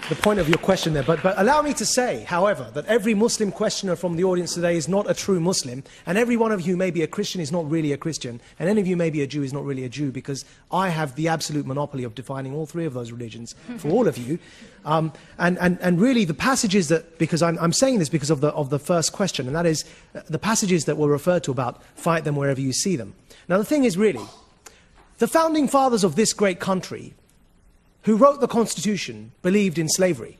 the point of your question there. But allow me to say, however, that every Muslim questioner from the audience today is not a true Muslim, and every one of you may be a Christian is not really a Christian, and any of you may be a Jew is not really a Jew, because I have the absolute monopoly of defining all three of those religions for all of you. And really the passages that, because I'm saying this because of the first question, and that is the passages that were referred to about fight them wherever you see them. Now the thing is really, the founding fathers of this great country who wrote the Constitution believed in slavery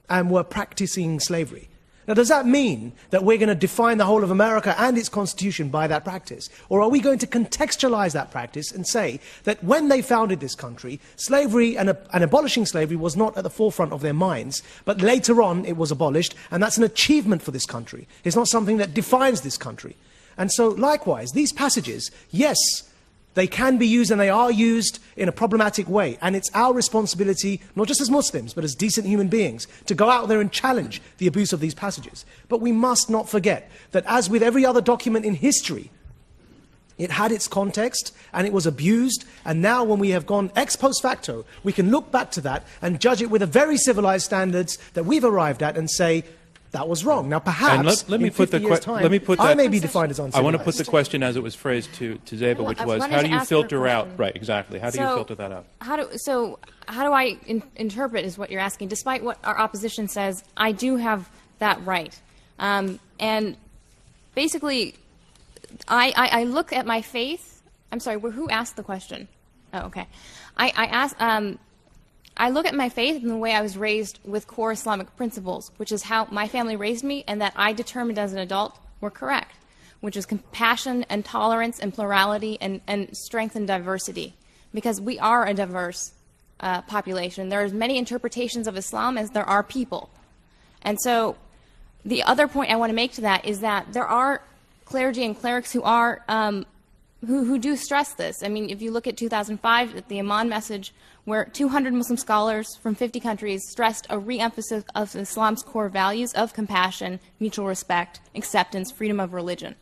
and were practicing slavery. Now, does that mean that we're going to define the whole of America and its Constitution by that practice? Or are we going to contextualize that practice and say that when they founded this country, slavery and abolishing slavery was not at the forefront of their minds, but later on it was abolished, and that's an achievement for this country. It's not something that defines this country. And so, likewise, these passages, yes, they can be used and they are used in a problematic way. And it's our responsibility, not just as Muslims, but as decent human beings, to go out there and challenge the abuse of these passages. But we must not forget that as with every other document in history, it had its context and it was abused. And now when we have gone ex post facto, we can look back to that and judge it with the very civilized standards that we've arrived at and say, that was wrong. Now, perhaps let me in put 50 years' time, I may be defined as uncivilized. I want to put the question as it was phrased to Zeba, which was, how do you filter out? Right, exactly. How do you filter that out? How do I interpret is what you're asking? Despite what our opposition says, I do have that right. And basically, I look at my faith. I'm sorry, who asked the question? Oh, okay. I look at my faith in the way I was raised with core Islamic principles, which is how my family raised me and that I determined as an adult were correct, which is compassion and tolerance and plurality and strength and diversity, because we are a diverse population. There are as many interpretations of Islam as there are people. And so the other point I want to make to that is that there are clergy and clerics who are who do stress this. I mean, if you look at 2005, at the Iman message, where 200 Muslim scholars from 50 countries stressed a re-emphasis of Islam's core values of compassion, mutual respect, acceptance, freedom of religion.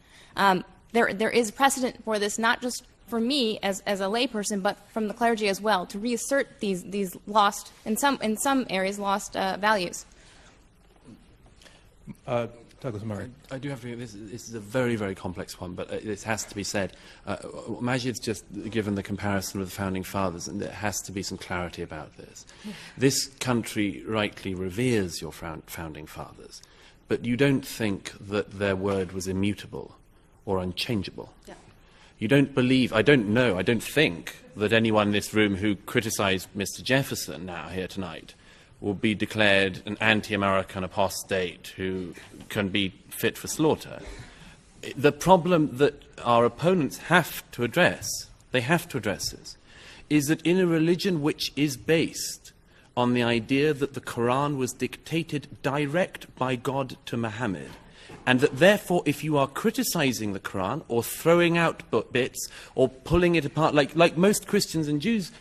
There is precedent for this, not just for me as a layperson, but from the clergy as well, to reassert these lost, in some areas, lost values. Douglas Murray. I do have to. This is a very, very complex one, but this has to be said. Majid's just given the comparison with the founding fathers, and there has to be some clarity about this. This country rightly reveres your founding fathers, but you don't think that their word was immutable or unchangeable. Yeah. You don't believe. I don't think that anyone in this room who criticised Mr. Jefferson now here tonight will be declared an anti-American apostate who can be fit for slaughter. The problem that our opponents have to address, this, is that in a religion which is based on the idea that the Quran was dictated direct by God to Muhammad, and that therefore if you are criticizing the Quran or throwing out bits or pulling it apart, like most Christians and Jews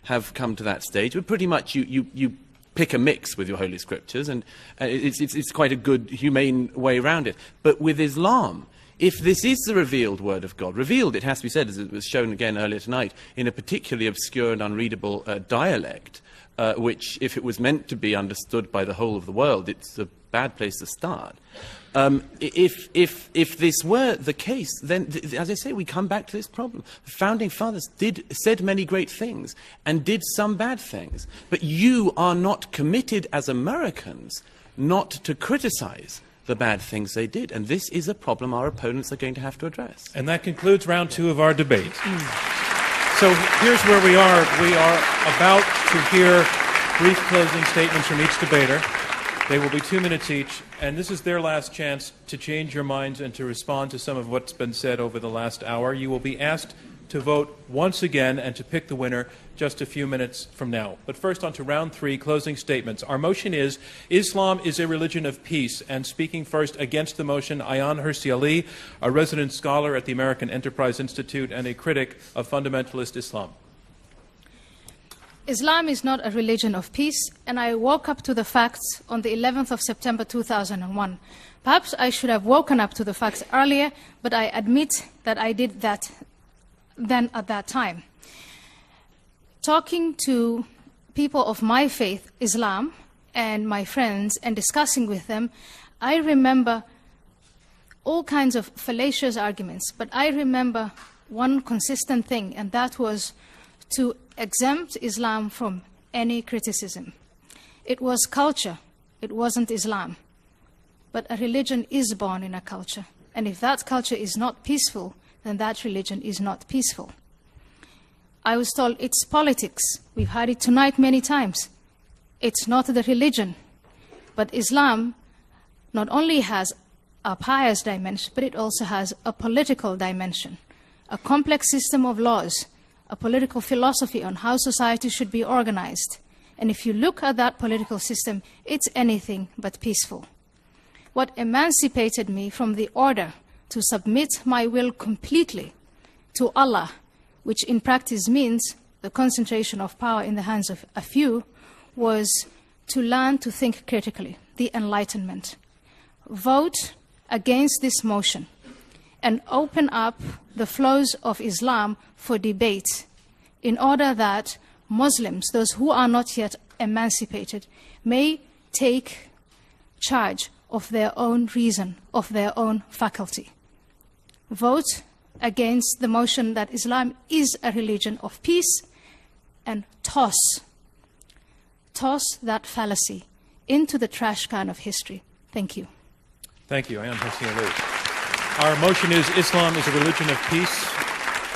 have come to that stage, but pretty much you pick a mix with your holy scriptures, and it's quite a good, humane way around it. But with Islam, if this is the revealed word of God, revealed, it has to be said, as it was shown again earlier tonight, in a particularly obscure and unreadable dialect, which, if it was meant to be understood by the whole of the world, it's a bad place to start. If this were the case, then, as I say, we come back to this problem. The founding fathers said many great things and did some bad things, but you are not committed as Americans not to criticize the bad things they did, and this is a problem our opponents are going to have to address. And that concludes round 2 of our debate. So here's where we are. We are about to hear brief closing statements from each debater. They will be 2 minutes each, and this is their last chance to change your minds and to respond to some of what's been said over the last hour. You will be asked to vote once again and to pick the winner just a few minutes from now. But first, on to round 3, closing statements. Our motion is, Islam is a religion of peace. And speaking first against the motion, Ayan Hirsi Ali, a resident scholar at the American Enterprise Institute and a critic of fundamentalist Islam. Islam is not a religion of peace, and I woke up to the facts on the 11th of September 2001. Perhaps I should have woken up to the facts earlier, but I admit that I did that then at that time. Talking to people of my faith, Islam, and my friends, and discussing with them, I remember all kinds of fallacious arguments, but I remember one consistent thing, and that was to exempt Islam from any criticism. It was culture, it wasn't Islam. But a religion is born in a culture, and if that culture is not peaceful, then that religion is not peaceful. I was told it's politics. We've heard it tonight many times. It's not the religion. But Islam not only has a pious dimension, but it also has a political dimension, a complex system of laws, a political philosophy on how society should be organized. And if you look at that political system, it's anything but peaceful. What emancipated me from the order to submit my will completely to Allah, which in practice means the concentration of power in the hands of a few, was to learn to think critically, the Enlightenment. Vote against this motion and open up the flows of Islam for debate in order that Muslims, those who are not yet emancipated, may take charge of their own reason, of their own faculty. Vote against the motion that Islam is a religion of peace, and toss that fallacy into the trash can of history. Thank you. Thank you, Ayaan Hirsi Ali. Our motion is Islam is a religion of peace.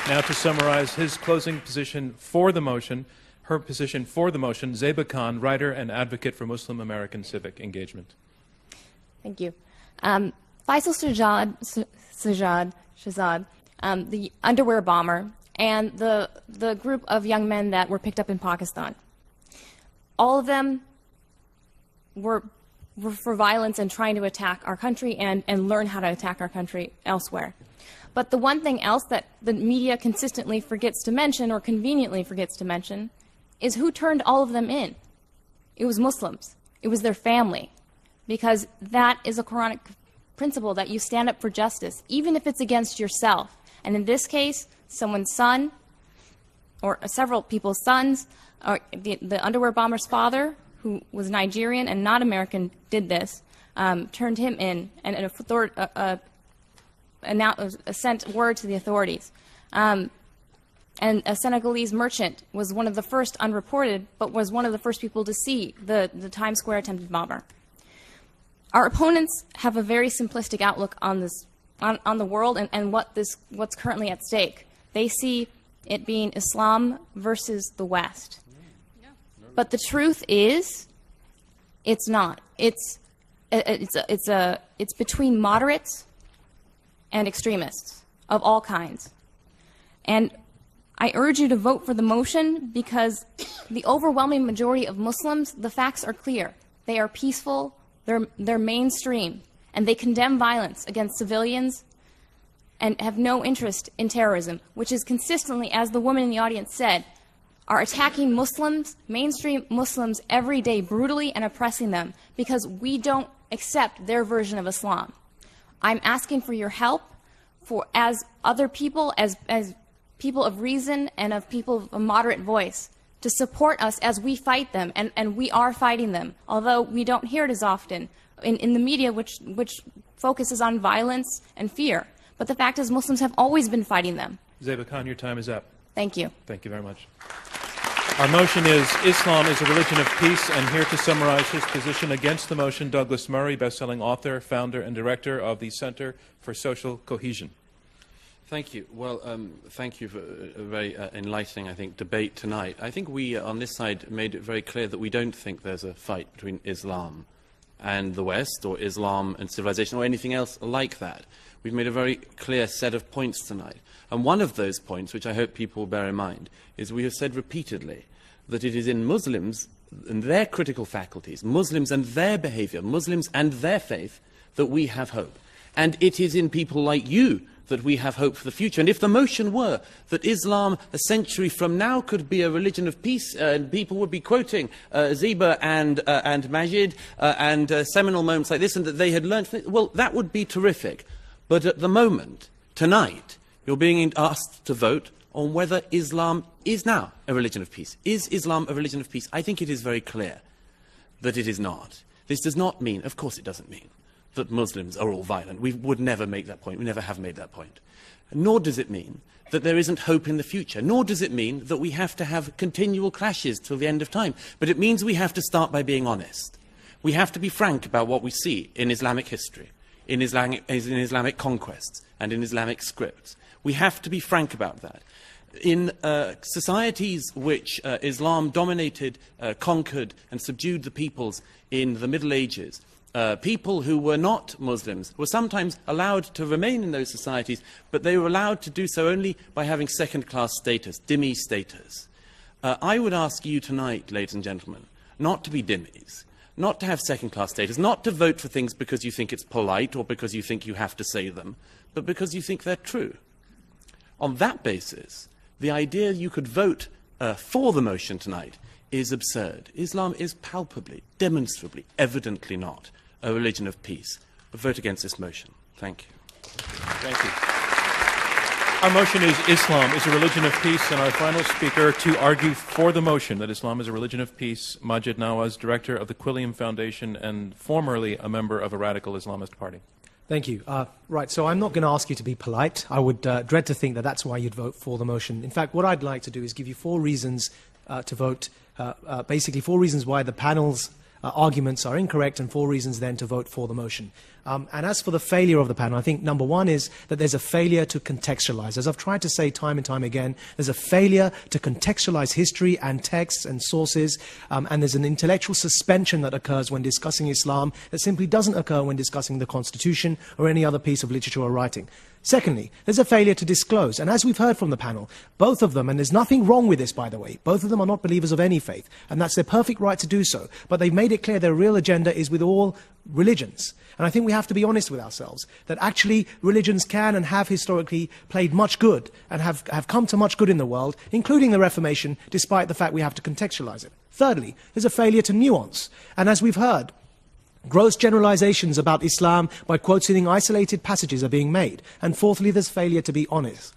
Now to summarize his closing position for the motion, her position for the motion, Zeba Khan, writer and advocate for Muslim American civic engagement. Thank you. Faisal Shahzad, the underwear bomber, and the group of young men that were picked up in Pakistan. All of them were for violence and trying to attack our country and learn how to attack our country elsewhere. But the one thing else that the media consistently forgets to mention, or conveniently forgets to mention, is who turned all of them in. It was Muslims. It was their family. Because that is a Quranic principle, that you stand up for justice, even if it's against yourself. And in this case, someone's son, or several people's sons, or the underwear bomber's father, who was Nigerian and not American, did this, turned him in, and sent word to the authorities. And a Senegalese merchant was one of the first, unreported, but was one of the first people to see the Times Square attempted bomber. Our opponents have a very simplistic outlook on this, on the world and what's currently at stake. They see it being Islam versus the West. But the truth is, it's not. It's between moderates and extremists of all kinds. And I urge you to vote for the motion because the overwhelming majority of Muslims, the facts are clear. They are peaceful, they're mainstream, and they condemn violence against civilians and have no interest in terrorism, which is consistently, as the woman in the audience said, are attacking Muslims, mainstream Muslims, every day, brutally and oppressing them because we don't accept their version of Islam. I'm asking for your help as other people, as people of reason and of people of a moderate voice, to support us as we fight them, and we are fighting them, although we don't hear it as often in the media, which focuses on violence and fear. But the fact is, Muslims have always been fighting them. Zeba Khan, your time is up. Thank you. Thank you very much. Our motion is Islam is a religion of peace, and here to summarize his position against the motion, Douglas Murray, best-selling author, founder, and director of the Center for Social Cohesion. Thank you. Well, thank you for a very enlightening, I think, debate tonight. I think we, on this side, made it very clear that we don't think there's a fight between Islam and the West, or Islam and civilization, or anything else like that. We've made a very clear set of points tonight. And one of those points, which I hope people will bear in mind, is we have said repeatedly that it is in Muslims and their critical faculties, Muslims and their behavior, Muslims and their faith, that we have hope. And it is in people like you that we have hope for the future. And if the motion were that Islam a century from now could be a religion of peace, and people would be quoting Zeba and Majid and seminal moments like this, and that they had learned, well, that would be terrific. But at the moment, tonight, you're being asked to vote on whether Islam is now a religion of peace. Is Islam a religion of peace? I think it is very clear that it is not. This does not mean, of course it doesn't mean, that Muslims are all violent. We would never make that point. We never have made that point. Nor does it mean that there isn't hope in the future. Nor does it mean that we have to have continual clashes till the end of time. But it means we have to start by being honest. We have to be frank about what we see in Islamic history, in Islamic conquests, and in Islamic scripts. We have to be frank about that. In societies which Islam dominated, conquered, and subdued the peoples in the Middle Ages, people who were not Muslims were sometimes allowed to remain in those societies, but they were allowed to do so only by having second-class status, dhimmi status. I would ask you tonight, ladies and gentlemen, not to be dhimmis, not to have second-class status, not to vote for things because you think it's polite or because you think you have to say them, but because you think they're true. On that basis, the idea you could vote for the motion tonight is absurd. Islam is palpably, demonstrably, evidently not a religion of peace. Vote against this motion. Thank you. Thank you. Our motion is Islam is a religion of peace, and our final speaker to argue for the motion that Islam is a religion of peace, Majid Nawaz, director of the Quilliam Foundation and formerly a member of a radical Islamist party. Thank you. Right, so I'm not going to ask you to be polite. I would dread to think that that's why you'd vote for the motion. In fact, what I'd like to do is give you 4 reasons to vote, basically 4 reasons why the panel's arguments are incorrect and 4 reasons then to vote for the motion. And as for the failure of the panel, I think number 1 is that there's a failure to contextualize. As I've tried to say time and time again, there's a failure to contextualize history and texts and sources, and there's an intellectual suspension that occurs when discussing Islam that simply doesn't occur when discussing the Constitution or any other piece of literature or writing. Secondly, there's a failure to disclose. And as we've heard from the panel, both of them, and there's nothing wrong with this, by the way, both of them are not believers of any faith, and that's their perfect right to do so. But they've made it clear their real agenda is with all religions. And I think we have to be honest with ourselves, that actually religions can and have historically played much good and have come to much good in the world, including the Reformation, despite the fact we have to contextualize it. Thirdly, there's a failure to nuance. And as we've heard, gross generalizations about Islam by quoting isolated passages are being made. And fourthly, there's failure to be honest.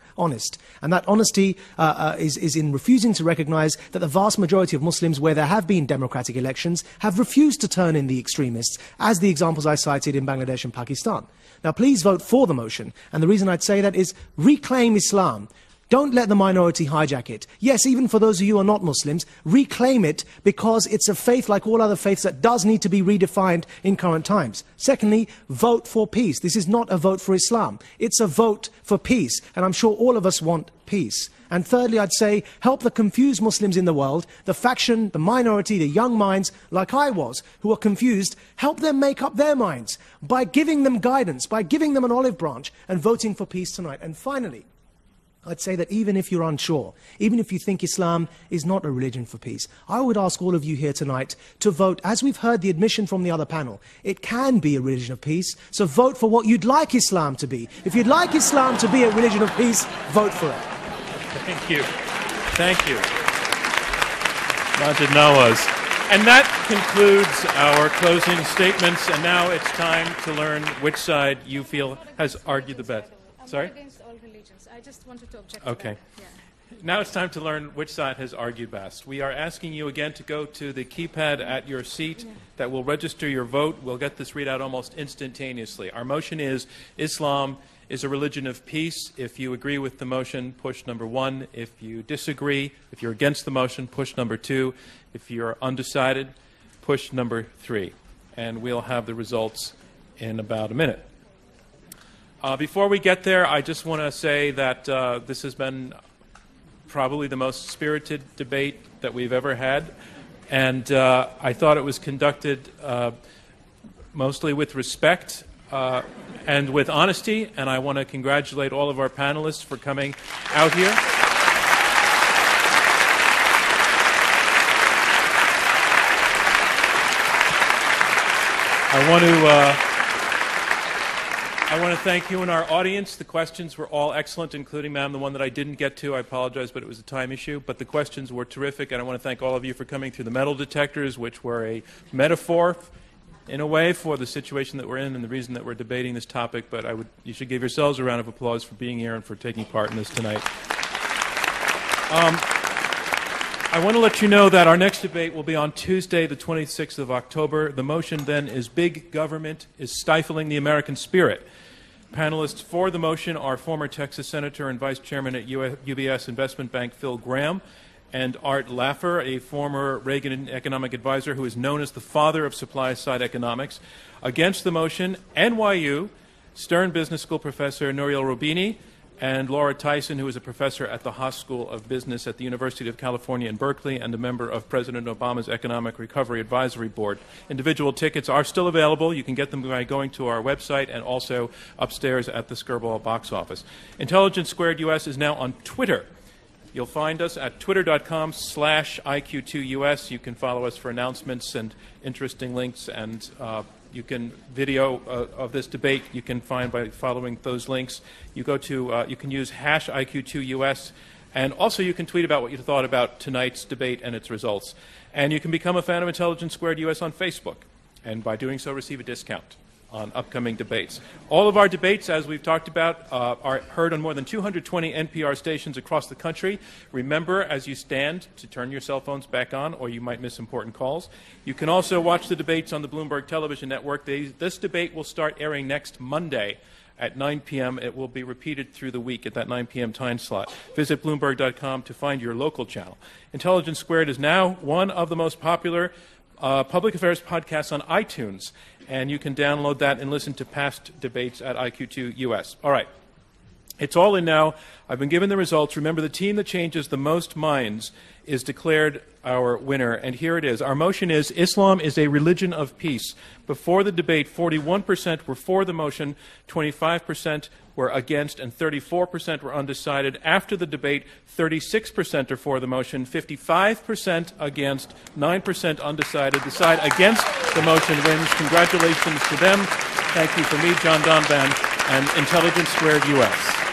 And that honesty is in refusing to recognize that the vast majority of Muslims, where there have been democratic elections, have refused to turn in the extremists, as the examples I cited in Bangladesh and Pakistan. Now, please vote for the motion. And the reason I'd say that is reclaim Islam. Don't let the minority hijack it. Yes, even for those of you who are not Muslims, reclaim it because it's a faith like all other faiths that does need to be redefined in current times. Secondly, vote for peace. This is not a vote for Islam. It's a vote for peace, and I'm sure all of us want peace. And thirdly, I'd say, help the confused Muslims in the world, the faction, the minority, the young minds, like I was, who are confused, help them make up their minds by giving them guidance, by giving them an olive branch, and voting for peace tonight. And finally, I'd say that even if you're unsure, even if you think Islam is not a religion for peace, I would ask all of you here tonight to vote, as we've heard the admission from the other panel, it can be a religion of peace, so vote for what you'd like Islam to be. If you'd like Islam to be a religion of peace, vote for it. Thank you. Thank you. Majid Nawaz. And that concludes our closing statements, and now it's time to learn which side you feel has argued the best. Sorry? I just wanted to object. Okay. To that. Yeah. Now it's time to learn which side has argued best. We are asking you again to go to the keypad at your seat that will register your vote. We'll get this readout almost instantaneously. Our motion is Islam is a religion of peace. If you agree with the motion, push number 1. If you disagree, if you're against the motion, push number 2. If you're undecided, push number 3. And we'll have the results in about a minute. Before we get there, I just want to say that this has been probably the most spirited debate that we've ever had, and I thought it was conducted mostly with respect and with honesty, and I want to congratulate all of our panelists for coming out here. I want to thank you and our audience. The questions were all excellent, including, ma'am, the one that I didn't get to. I apologize, but it was a time issue. But the questions were terrific, and I want to thank all of you for coming through the metal detectors, which were a metaphor, in a way, for the situation that we're in and the reason that we're debating this topic. But you should give yourselves a round of applause for being here and for taking part in this tonight. I want to let you know that our next debate will be on Tuesday, the 26th of October. The motion then is Big Government is Stifling the American Spirit. Panelists for the motion are former Texas Senator and Vice Chairman at UBS Investment Bank Phil Gramm and Art Laffer, a former Reagan economic advisor who is known as the father of supply-side economics. Against the motion, NYU, Stern Business School professor Nouriel Roubini, and Laura Tyson, who is a professor at the Haas School of Business at the University of California in Berkeley and a member of President Obama's Economic Recovery Advisory Board. Individual tickets are still available. You can get them by going to our website and also upstairs at the Skirball box office. Intelligence Squared US is now on Twitter. You'll find us at twitter.com/IQ2US. You can follow us for announcements and interesting links, and you can video of this debate. You can find by following those links. You go to you can use #IQ2US, and also you can tweet about what you thought about tonight's debate and its results. And you can become a fan of Intelligence Squared US on Facebook, and by doing so, receive a discount on upcoming debates. All of our debates, as we've talked about, are heard on more than 220 NPR stations across the country. Remember, as you stand, to turn your cell phones back on, or you might miss important calls. You can also watch the debates on the Bloomberg Television Network. This debate will start airing next Monday at 9 p.m. It will be repeated through the week at that 9 p.m. time slot. Visit Bloomberg.com to find your local channel. Intelligence Squared is now one of the most popular public affairs podcasts on iTunes, and you can download that and listen to past debates at IQ2US. All right. It's all in now. I've been given the results. Remember, the team that changes the most minds is declared our winner, and here it is. Our motion is Islam is a religion of peace. Before the debate, 41% were for the motion, 25% were against, and 34% were undecided. After the debate, 36% are for the motion, 55% against, 9% undecided. The side against the motion wins. Congratulations to them. Thank you from me, John Donvan, and Intelligence Squared US.